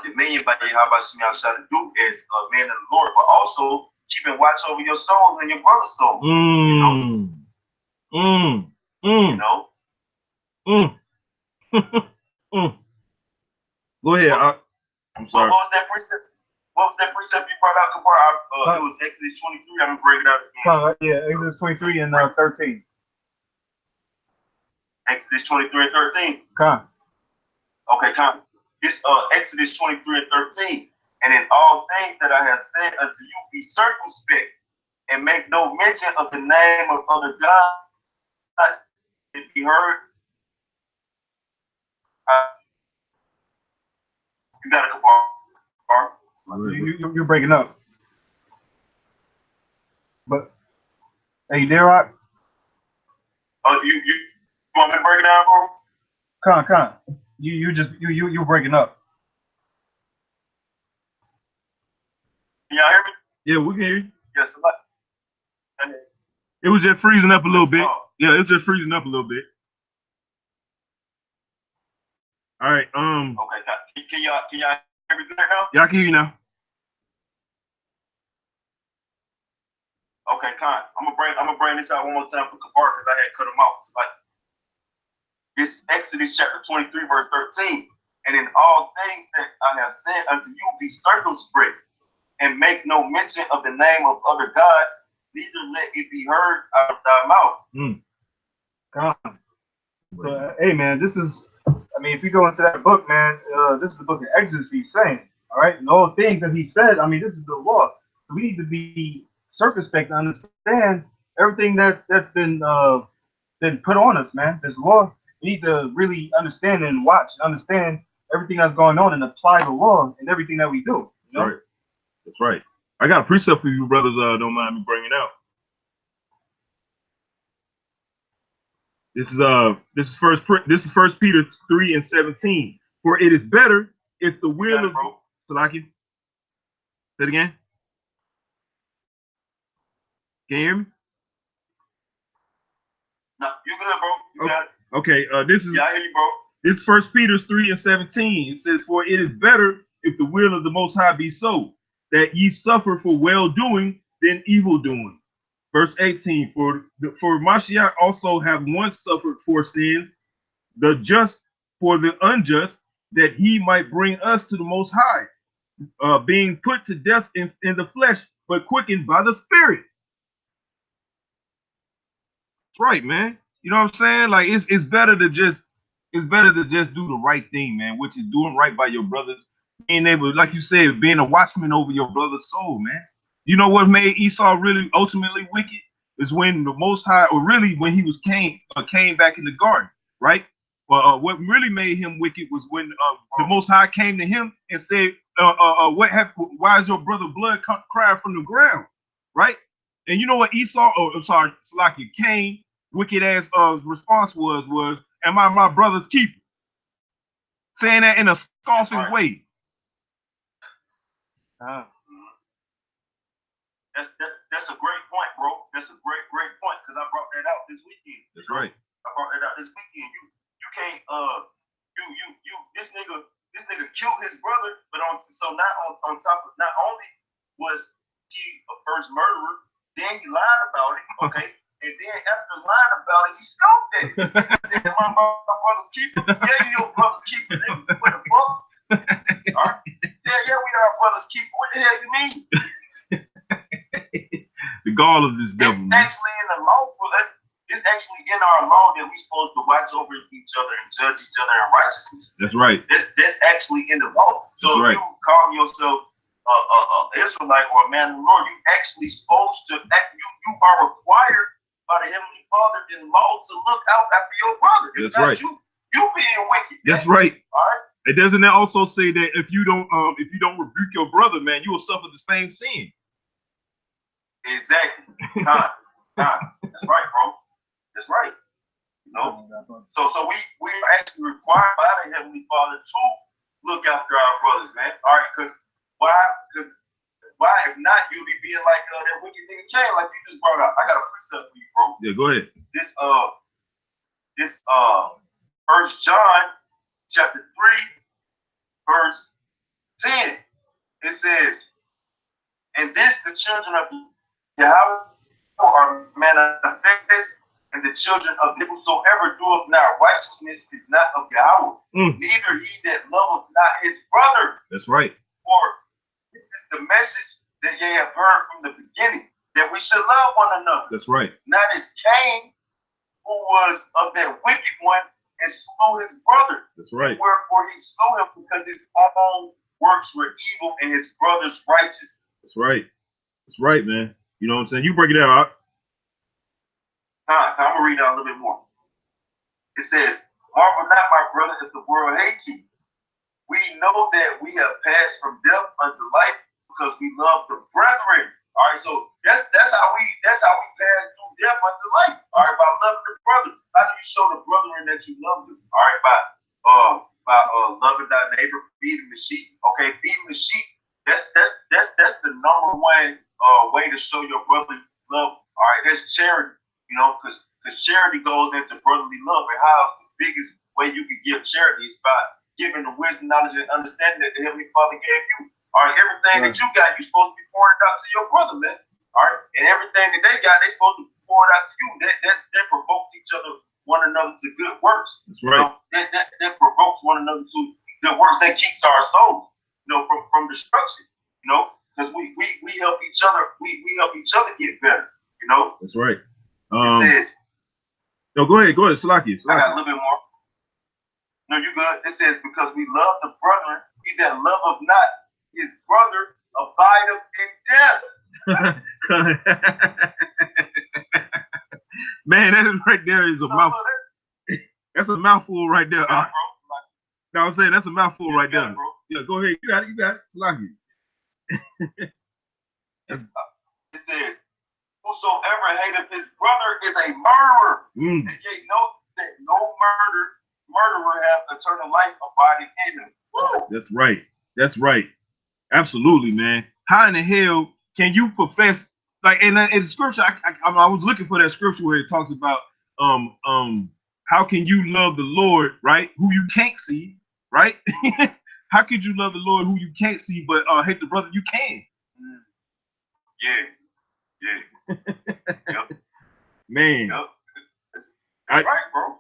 dominion by Yahweh Shema to do as men of the Lord, but also keeping watch over your soul and your brother's soul. You know? Go ahead. I'm sorry. What was that precept? What was that precept you brought out? It was Exodus 23. I'm gonna break it out. Yeah, Exodus 23 and 13. Exodus 23 and 13. Con. Okay, come. It's Exodus 23 and 13. And in all things that I have said unto you, be circumspect and make no mention of the name of other gods. If you heard, you gotta go far. You're breaking up. But hey, Derek. You want me to break it down, bro? Con. You're breaking up. Can y'all hear me? Yeah, we can hear you. Yes, it was just freezing up a little bit. Yeah, it's just freezing up a little bit. All right. Okay. Can y'all hear me now? Yeah, I can hear you now. Okay, Con. I'm gonna bring this out one more time for Kabar because I had cut him off. It's like this Exodus chapter 23, verse 13. And in all things that I have said unto you, be circumspect and make no mention of the name of other gods, neither let it be heard out of thy mouth. Con. So, hey, man, this is, I mean, if you go into that book, man, this is the book of Exodus he's saying, all right? And all the things that he said, I mean, this is the law. So we need to be circumspect to understand everything that's been put on us, man. This law, we need to really understand and watch and understand everything that's going on and apply the law in everything that we do. You know? Right. That's right. I got a precept for you, brothers. Don't mind me bringing out. This is First Peter 3 and 17. For it is better if the will of Salaki. Say it again. Can you hear me? No, you good, bro. You got it. Okay. This is. Yeah, I hear you, bro. This is First Peter 3 and 17. It says, "For it is better if the will of the Most High be so, that ye suffer for well doing than evil doing." Verse 18, for Mashiach also have once suffered for sins, the just for the unjust, that he might bring us to the Most High, being put to death in the flesh, but quickened by the Spirit. That's right, man. You know what I'm saying? Like it's better to just do the right thing, man, which is doing right by your brothers, being able, like you said, being a watchman over your brother's soul, man. You know what made Esau really ultimately wicked is when the Most High, or really when he was came back in the garden, right? What really made him wicked was when the Most High came to him and said, "What happened? Why is your brother blood crying from the ground?" Right? And you know what Esau, Salaki, Cain, wicked ass response was, "Am I my brother's keeper?" Saying that in a scoffing way. That's a great point, bro. That's a great point because I brought that out this weekend. That's right. I brought that out this weekend. You can't this nigga killed his brother, but on top of, not only was he a first murderer, then he lied about it, okay? And then after lying about it, he scoffed at it. Am I my brother's keeper? Yeah, you your brother's keeper, nigga. What the fuck? All right. Yeah, we are our brother's keeper. What the hell you mean? The gall of this devil. It's actually in the law. It's actually in our law that we're supposed to watch over each other and judge each other in righteousness. That's right. That's actually in the law. So if you call yourself Israelite or a man of the Lord, you actually supposed to act. You are required by the Heavenly Father in law to look out after your brother. That's right. You being wicked. That's right. All right. It doesn't also say that if you don't rebuke your brother, man, you will suffer the same sin. Exactly. Time. That's right, bro. That's right. You know. So we are actually required by the Heavenly Father to look after our brothers, man. All right, because why? Because why? If not, you'll be being like that wicked nigga Cain, like you just brought up. I got a precept for you, bro. Yeah, go ahead. This 1 John chapter 3, verse 10. It says, And this, the children of Yahweh are manifest, and the children of whosoever doeth not righteousness is not of Yahweh. Neither he that loveth not his brother. That's right. For this is the message that ye have heard from the beginning, that we should love one another. That's right. Not as Cain, who was of that wicked one, and slew his brother. That's right. Wherefore he slew him, because his own works were evil and his brother's righteous. That's right. That's right, man. You know what I'm saying? You break it out. I'm going to read out a little bit more. It says, marvel not, my brother, if the world hates you. We know that we have passed from death unto life because we love the brethren. All right, so that's how we pass through death unto life. All right, by loving the brother. How do you show the brethren that you love them? All right, by loving thy neighbor, feeding the sheep. Okay, feeding the sheep. That's the number one way to show your brother love. All right, that's charity. You know, because charity goes into brotherly love, and how the biggest way you can give charity is by giving the wisdom, knowledge, and understanding that the Heavenly Father gave you. All right, everything that you got, you're supposed to be pouring it out to your brother, man. All right, and everything that they got, they're supposed to pour it out to you. That provokes each other, one another to good works. That's right. You know, that provokes one another to good works that keeps our souls, you know, from destruction. You know, because we help each other. We help each other get better. You know. That's right. It says. No, go ahead, Salaki. I got a little bit more. No, you good. It says, because we love the brethren, he that loveth not his brother abideth in death. Man, that is right there is a mouthful. That's a mouthful right there. Yeah, no, I'm saying that's a mouthful right there. It, yeah, go ahead. You got it. Salaki. It says, whosoever hateth his brother is a murderer. And ye know that no murderer hath eternal life abiding in him. Woo! That's right. That's right. Absolutely, man. How in the hell can you profess like in the scripture? I was looking for that scripture where it talks about how can you love the Lord, right? Who you can't see, right? How could you love the Lord who you can't see, but hate the brother you can? Yeah. Yep. Man. Yep. That's right, bro.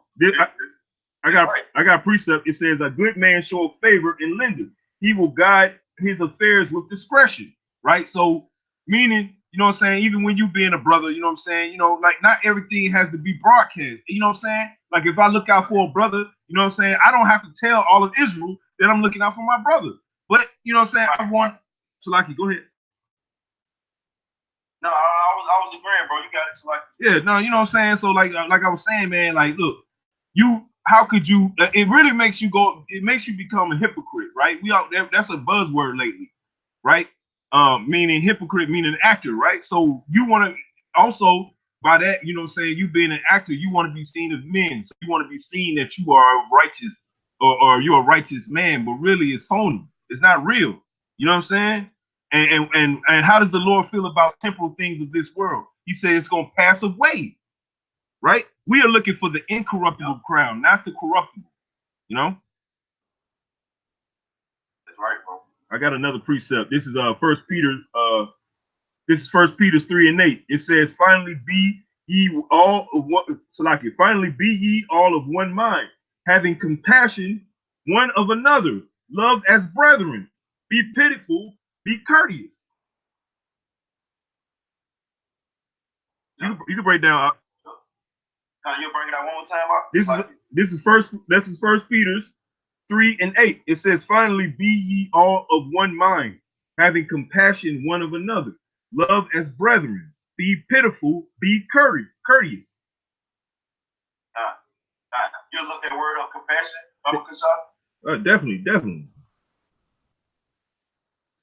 I got precept. It says a good man show favor and lender. He will guide his affairs with discretion, right? So meaning, you know what I'm saying, even when you being a brother, you know what I'm saying, you know, like not everything has to be broadcast. You know what I'm saying? Like if I look out for a brother, you know what I'm saying, I don't have to tell all of Israel that I'm looking out for my brother. But you know what I'm saying, I want Salaki, go ahead. No, I was agreeing, bro. You got it, Salaki. Yeah, no, you know what I'm saying? So like I was saying, man, like look, how could you, it really makes you become a hypocrite, right? That's a buzzword lately, right? Meaning hypocrite, meaning actor, right? So you want to also, by that, you know what I'm saying, you being an actor, you want to be seen as men. So you want to be seen that you are righteous or you're a righteous man, but really it's phony. It's not real. You know what I'm saying? And how does the Lord feel about temporal things of this world? He said it's going to pass away, right? We are looking for the incorruptible crown, not the corruptible, you know? That's right, bro. I got another precept. This is First Peter 3:8. It says, finally be ye all of one, finally be ye all of one mind, having compassion one of another, love as brethren, be pitiful, be courteous. You can break down. You'll bring it out one more time. This is First Peter 3:8. It says, finally be ye all of one mind, having compassion one of another, love as brethren, be pitiful, be courteous. You look at the word of compassion, Baba Kashaf? Definitely.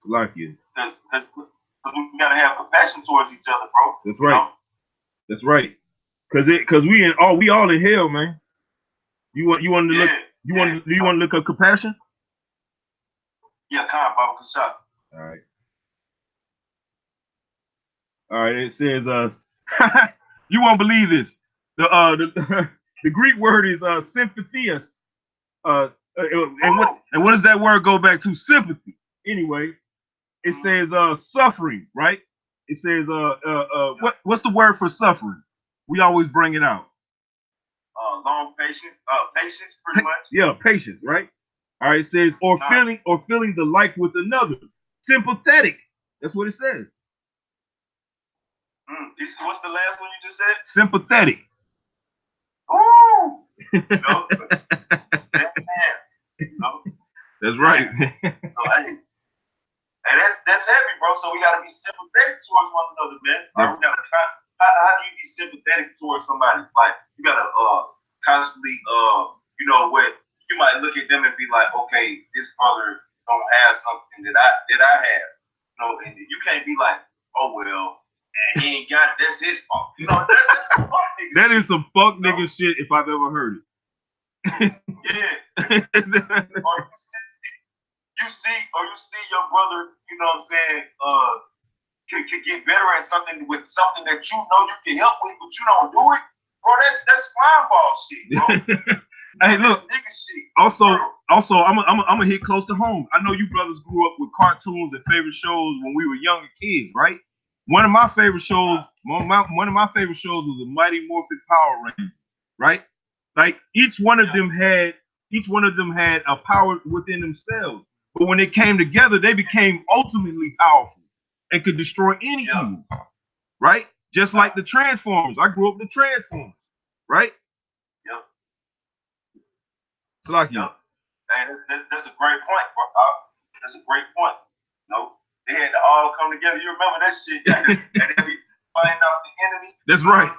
Like you. Because we gotta have compassion towards each other, bro. That's right. You know? That's right. Cause we all in hell, man. You want to look. You want to look at compassion? Yeah, come on, Baba Kashaf. All right. It says you won't believe this. The Greek word is sympathias. And what does that word go back to? Sympathy. Anyway, it says suffering, right? It says what's the word for suffering? We always bring it out. Long patience, pretty much. Yeah, patience, right? All right, it says or feeling the like with another. Sympathetic. That's what it says. What's the last one you just said? Sympathetic. Ooh. No. No. That's right. So hey, that's heavy, bro. So we gotta be sympathetic towards one another, man. Right? We gotta how do you be sympathetic towards somebody? Like you gotta constantly you know what, you might look at them and be like, okay, this brother don't have something that I have. You know, and you can't be like, oh well, and he ain't got it, that's his fault. You know, that's some fuck nigga That shit. is some fuck nigga shit if I've ever heard it. Yeah. Or you see your brother, you know what I'm saying, could get better at something with something that you know you can help with, but you don't do it, bro. That's slime ball shit, bro. Hey, look. Nigga shit. Also, I'm gonna hit close to home. I know you brothers grew up with cartoons and favorite shows when we were younger kids, right? One of my favorite shows, was the Mighty Morphin Power Rangers, right? Like each one of them had a power within themselves, but when they came together, they became ultimately powerful and could destroy any evil, right? Just like the Transformers. I grew up with the Transformers, right? Yep. So like, yep. Hey, that's a great point, bro. That's a great point. You know, they had to all come together. You remember that shit? And they be fighting out the enemy. That's right.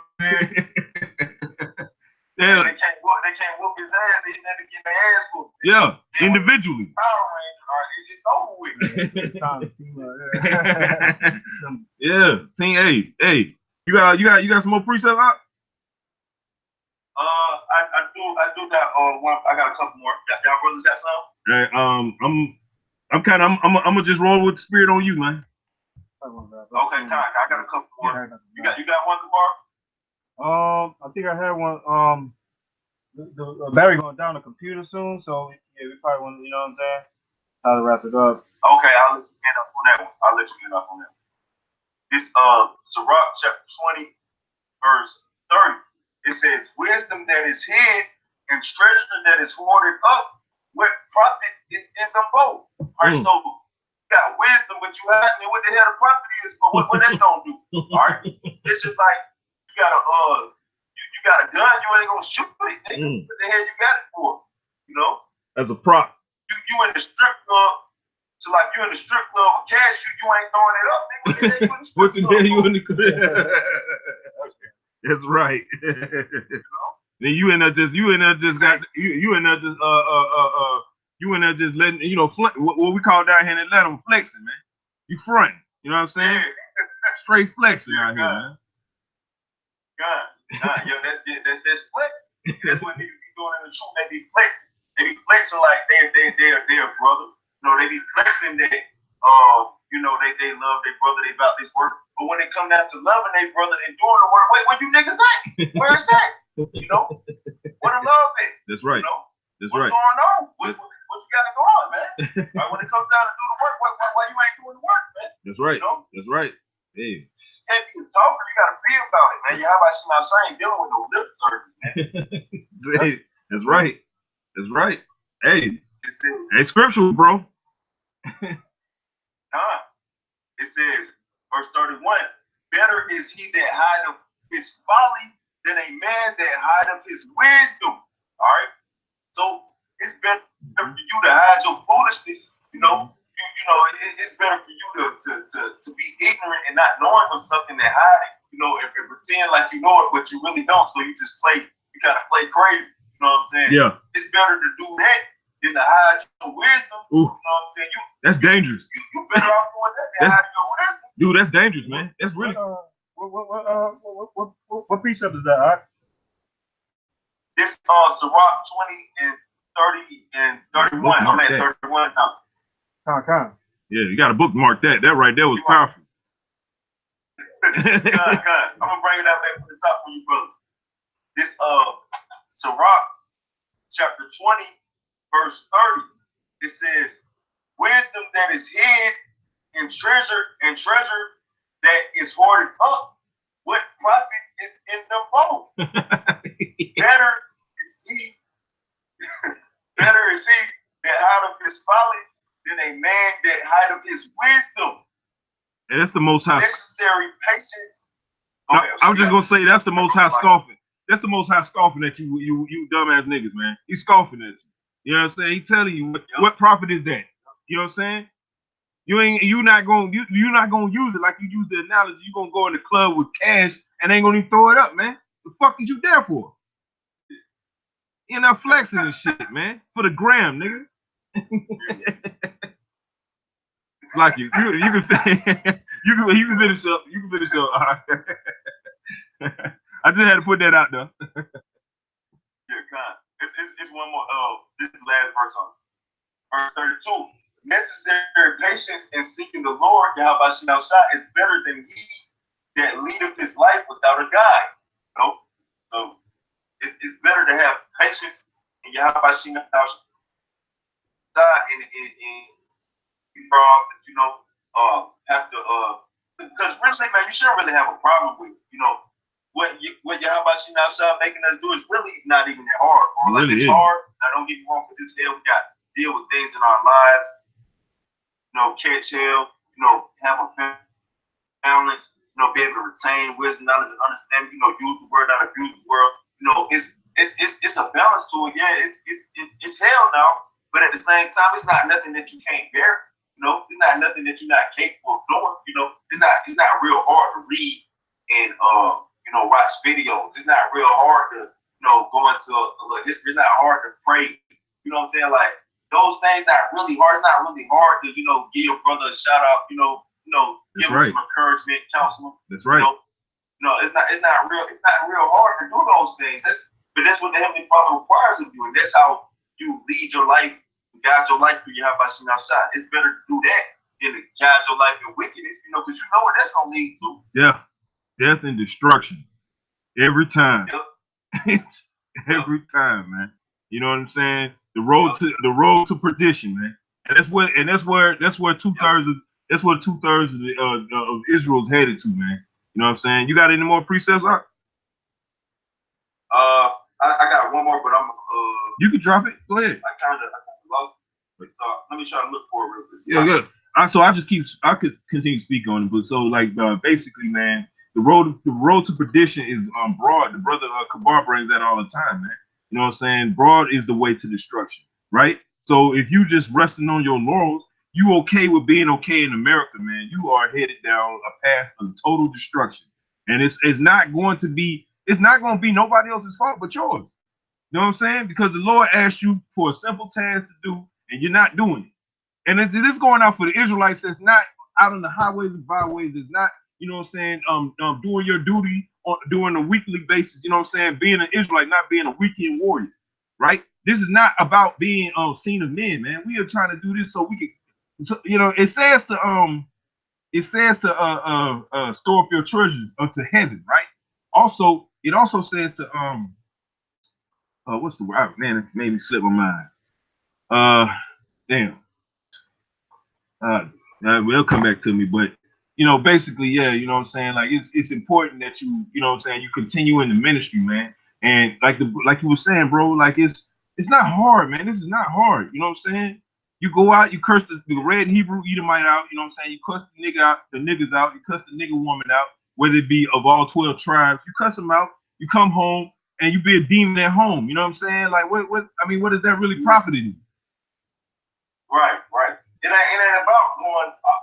Yeah. They can't whoop his ass. They never get their ass whooped. Yeah, individually. Power Rangers, it's over with. It's time to team up. Yeah, team. Hey, you got some more precepts out? I do got one. I got a couple more. Y'all brothers got some? I'm gonna just roll with the spirit on you, man. Okay, I got a couple more. You got one, Kabar? I think I had one. The battery going down the computer soon, so yeah, we probably want to, you know what I'm saying, how to wrap it up. Okay, I'll let you get up on that one. This Sirach chapter 20, verse 30. It says, wisdom that is hid and treasure that is hoarded up, what profit is in them both? All right, so you got wisdom, but you haven't know what the hell the profit is, but what that's gonna do. All right. It's just like you got a gun, you ain't gonna shoot it, nigga. What the hell you got it for? You know? As a prop. You in the strip club, so like you in the strip club with cash, you ain't throwing it up, nigga. What the hell you in the club? That's right. Then you in there just letting, you know, what we call down here, let them flexing, man. You fronting, you know what I'm saying? Yeah. Straight flexing out here, man. Yo, that's flexing. That's what niggas be doing in the truth. They be flexing. They be flexing like they're a brother. You know, they be flexing that you know, they love their brother, they about this work. But when it come down to loving their brother and doing the work, where you niggas at? Where is that? You know? Where the love is? That's right. You know? That's What's right. going on? What you got going on, man? Right, when it comes down to do the work, why you ain't doing the work, man? That's right. You know? That's right. Hey. You can't be a talker, you gotta be about it, man. How about you not saying dealing with no lip service, man? That's right. That's right. Hey, scriptural, bro. It says, verse 31, better is he that hideth his folly than a man that hideth his wisdom. All right? So it's better for you to hide your foolishness. You know, it's better for you to be ignorant and not knowing of something than hiding. You know, and pretend like you know it, but you really don't. So you just you kind of play crazy. You know what I'm saying? Yeah. It's better to do that than to hide your wisdom. Ooh. You know what I'm saying? That's dangerous. You better off doing that than hiding your wisdom. Dude, that's dangerous, man. That's really. What precept is that? All right? This Sirach 20 and 30 and 31. I'm at 31 now. Con. Yeah, you got to bookmark that. That right there was powerful. God. I'm gonna bring it out back from the top for you brothers. This Sirach chapter 20, verse 30. It says, wisdom that is hid and treasure that is hoarded up, what profit is in them both? Better is he that hide of his folly than a man that hide of his wisdom. And that's the most high. Necessary patience. I was just gonna say that's the most high scoffing. That's the most high scoffing at you dumbass niggas, man. He's scoffing at you. You know what I'm saying? He telling you what profit is that? You know what I'm saying? You're not gonna use it like you use the analogy. You gonna go in the club with cash and ain't gonna even throw it up, man. The fuck is you there for? You're not flexing and shit, man. For the gram, nigga. It's like you can you can finish up. You can finish up. All right. I just had to put that out there. Yeah, kind. It's one more. This is the last verse on verse 32. Necessary patience in seeking the Lord, Yahweh Shah, is better than he that leadeth his life without a guide. You know? So it's better to have patience in Yahweh Shah and you know, have to because really, man, you shouldn't really have a problem with, you know, what Yahweh Shah making us do is really not even that hard. Or like it's hard. Now don't get me wrong, because it's hell. We got to deal with things in our lives. You know, catch hell. You know, have a balance. You know, be able to retain wisdom, knowledge, and understanding. You know, use the word, not abuse the word. You know, it's a balance to it. Yeah, it's hell now, but at the same time, it's not nothing that you can't bear. You know, it's not nothing that you're not capable of doing. You know, it's not real hard to read and you know, watch videos. It's not real hard to, you know, go into a history. It's not hard to pray. You know what I'm saying? Like those things not really hard. It's not really hard to, you know, give your brother a shout out. You know, give him some encouragement, counsel. That's right. You know, it's not real hard to do those things. But that's what the Heavenly Father requires of you, and that's how you lead your life, guide your life through Yahweh Shah. It's better to do that than to guide your life in wickedness, you know, because you know what that's gonna lead to. Yeah, death and destruction every time. Yep. Every time, man. You know what I'm saying? The road to perdition, man. And that's where 2/3 of Israel's headed to, man. You know what I'm saying? You got any more precepts, Art? I got one more, but I'm you can drop it. Go ahead. I kind of lost it. So let me try to look for it real quick. Yeah, good. So I could continue to speak on it, but so like basically, man, the road to perdition is broad. The brother Kabar brings that all the time, man. You know what I'm saying? Broad is the way to destruction, right? So if you just resting on your laurels, you okay with being okay in America, man? You are headed down a path of total destruction, and it's not going to be nobody else's fault but yours. You know what I'm saying? Because the Lord asked you for a simple task to do, and you're not doing it. And this going out for the Israelites that's not out on the highways and byways, is not, you know what I'm saying, doing your duty doing a weekly basis, you know what I'm saying, being an Israelite, not being a weekend warrior, right? This is not about being seen of men, man. We are trying to do this so we can, you know, it says to store up your treasures unto heaven, right? Also, it also says to what's the word? Man, it made me slip my mind. Damn. It'll come back to me, but you know, basically, yeah, you know what I'm saying? Like it's important that you know what I'm saying, you continue in the ministry, man. And like you were saying, bro, like it's not hard, man. This is not hard. You know what I'm saying? You go out, you curse the red Hebrew Edomite out, you know what I'm saying? You cuss the niggas out, you cuss the nigga woman out, whether it be of all 12 tribes, you cuss them out, you come home and you be a demon at home. You know what I'm saying? Like what is that really profiting you? Right. It ain't about going up.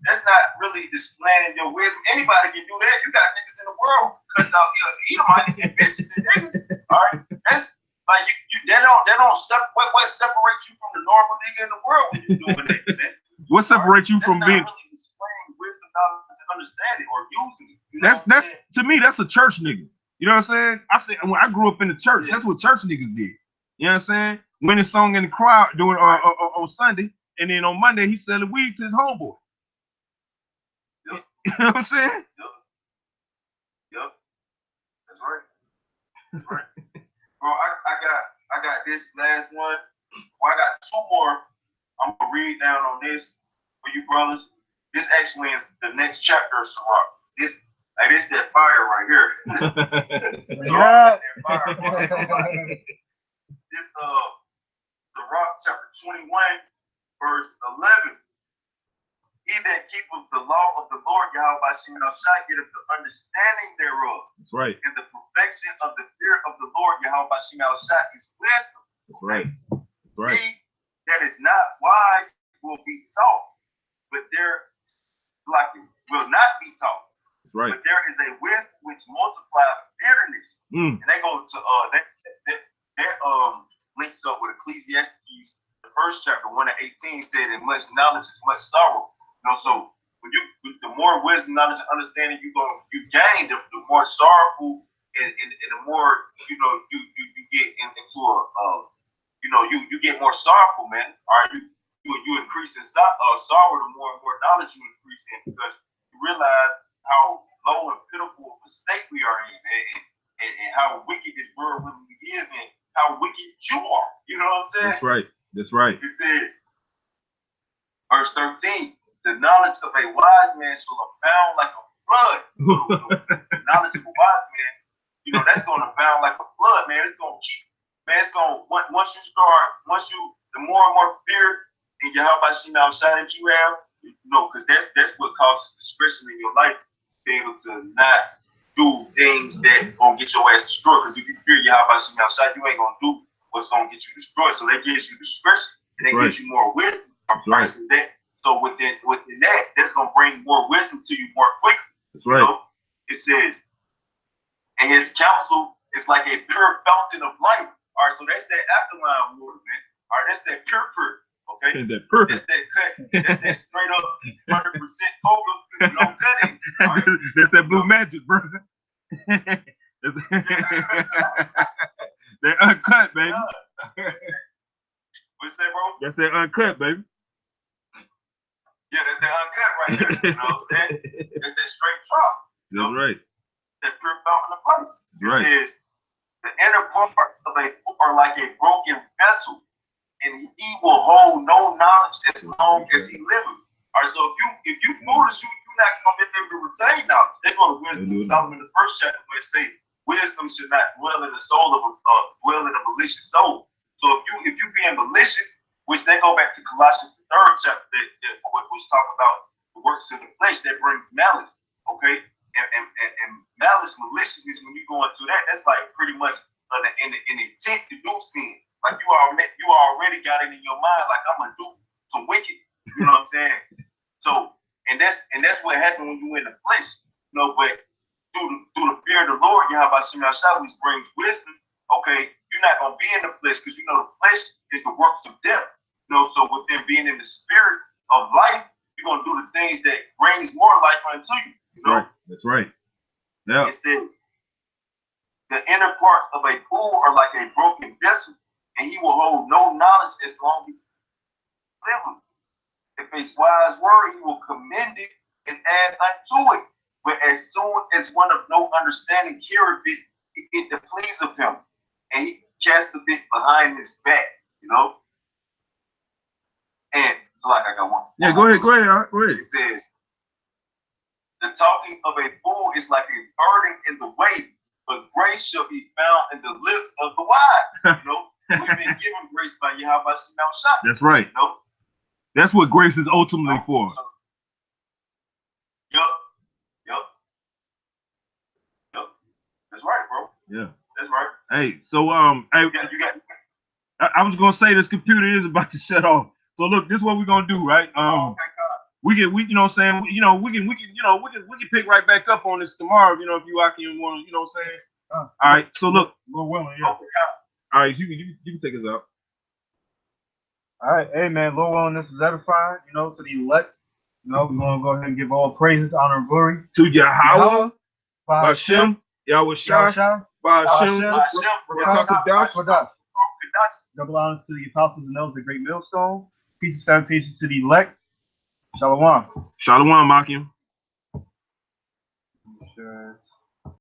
That's not really displaying your wisdom. Anybody can do that. You got niggas in the world cuss out Edomites and bitches and niggas. All right, that's like they don't separate. What separates you from the normal nigga in the world when you're doing that, man? What separates you from being really displaying wisdom, knowledge, and understanding, or using it? You know that's to me, that's a church nigga. You know what I'm saying? I said when I grew up in the church, that's what church niggas did. You know what I'm saying? When the song in the crowd doing on Sunday, and then on Monday he selling weed to his homeboy. Yep. You know what I'm saying? Yep. That's right. Bro, I got this last one. Well, I got two more. I'm gonna read down on this for you brothers. This actually is the next chapter of Sirach. This that fire right here. Yeah. That fire. This Sirach chapter 21, verse 11. He that keepeth the law of the Lord Yahweh shall get the understanding thereof. That's right. And the perfection of the fear of the Lord Yahweh is wisdom. That's right. That's right. He that is not wise will be taught, but there will not be taught. That's right. But there is a wisdom which multiplies bitterness. And they go to that links up with Ecclesiastes, the first chapter 1:18 said that much knowledge is much sorrow. So when the more wisdom, knowledge, and understanding you gain, the more sorrowful and the more you get into you get more sorrowful, man. All right, you increase in sorrow, the more and more knowledge you increase in, because you realize how low and pitiful of a state we are in, and how wicked this world really is, and how wicked you are. You know what I'm saying? That's right. That's right. It says, verse 13, the knowledge of a wise man shall abound like a flood. The knowledge of a wise man, that's going to abound like a flood, man. It's going to keep, man, once the more and more fear in Yahweh Shemel Shai that you have, because that's what causes discretion in your life, to be able to not do things that going to get your ass destroyed. Because if you fear Yahweh Shemel Shai, you ain't going to do what's going to get you destroyed. So that gives you discretion, and that gives you more wisdom. Right. So within that, that's going to bring more wisdom to you more quickly. That's right. It says, and his counsel is like a pure fountain of life. All right, so that's that afterline water, man. All right, that's that pure. Okay, that perfect. That's that cut. That's that straight up 100% coca. No cutting. Right? That's that blue magic, bro. That uncut, baby. What you say, bro? That's that uncut, baby. Yeah, that's that uncut right there. You know what I'm saying? That's that straight drop. That's right. That pure fountain of life. Right. It says, the inner parts of a foot are like a broken vessel, and he will hold no knowledge as long as he liveth. All right, so if you foolish, you're not going to be able to retain knowledge. They go to wisdom. Solomon, the first chapter, where it say, wisdom should not dwell in the soul of dwell in a malicious soul. So if you being malicious, which they go back to Colossians, the 3rd chapter, which talk about the works of the flesh that brings malice. Okay, and malice, maliciousness, when you go into that, that's like pretty much an intent to do sin. Like you already got it in your mind, like I'm gonna do some wicked. You know what I'm saying? So, and that's what happened when you in the flesh. But through the fear of the Lord, Yahweh Shemel Shai, which brings wisdom. Okay, you're not gonna be in the flesh, because the flesh is the works of death. So within being in the spirit of life, you're gonna do the things that brings more life unto you. Right. That's right. Yeah. It says, the inner parts of a fool are like a broken vessel, and he will hold no knowledge as long as he lives. If a wise word, he will commend it and add unto it. But as soon as one of no understanding heareth it, it displeaseth him, and he casteth it behind his back. And it's like I got one. Yeah, go ahead. Go ahead. It says, the talking of a fool is like a burden in the way, but grace shall be found in the lips of the wise. We've been given grace by Yahweh Shemel Shai. That's right. That's what grace is ultimately for. Yup. That's right, bro. Yeah. That's right. Hey, so I was gonna say this computer is about to shut off. So look, this is what we're gonna do, right? We you know what I'm saying, we can pick right back up on this tomorrow, if you want to, you know what I'm saying? All right, so look, Lord willing, yeah. All right, you can take us out. All right, hey man, Lord willing, this is edifying, to the elect. We're gonna go ahead and give all praises, honor, and glory To Yahweh, Ba'ashem, Yahweh Shai, Ba'ashem, double honors to the apostles and elders of the great millstone. Peace and salutations to the elect. Shalom. Shalom, Makim. Sure.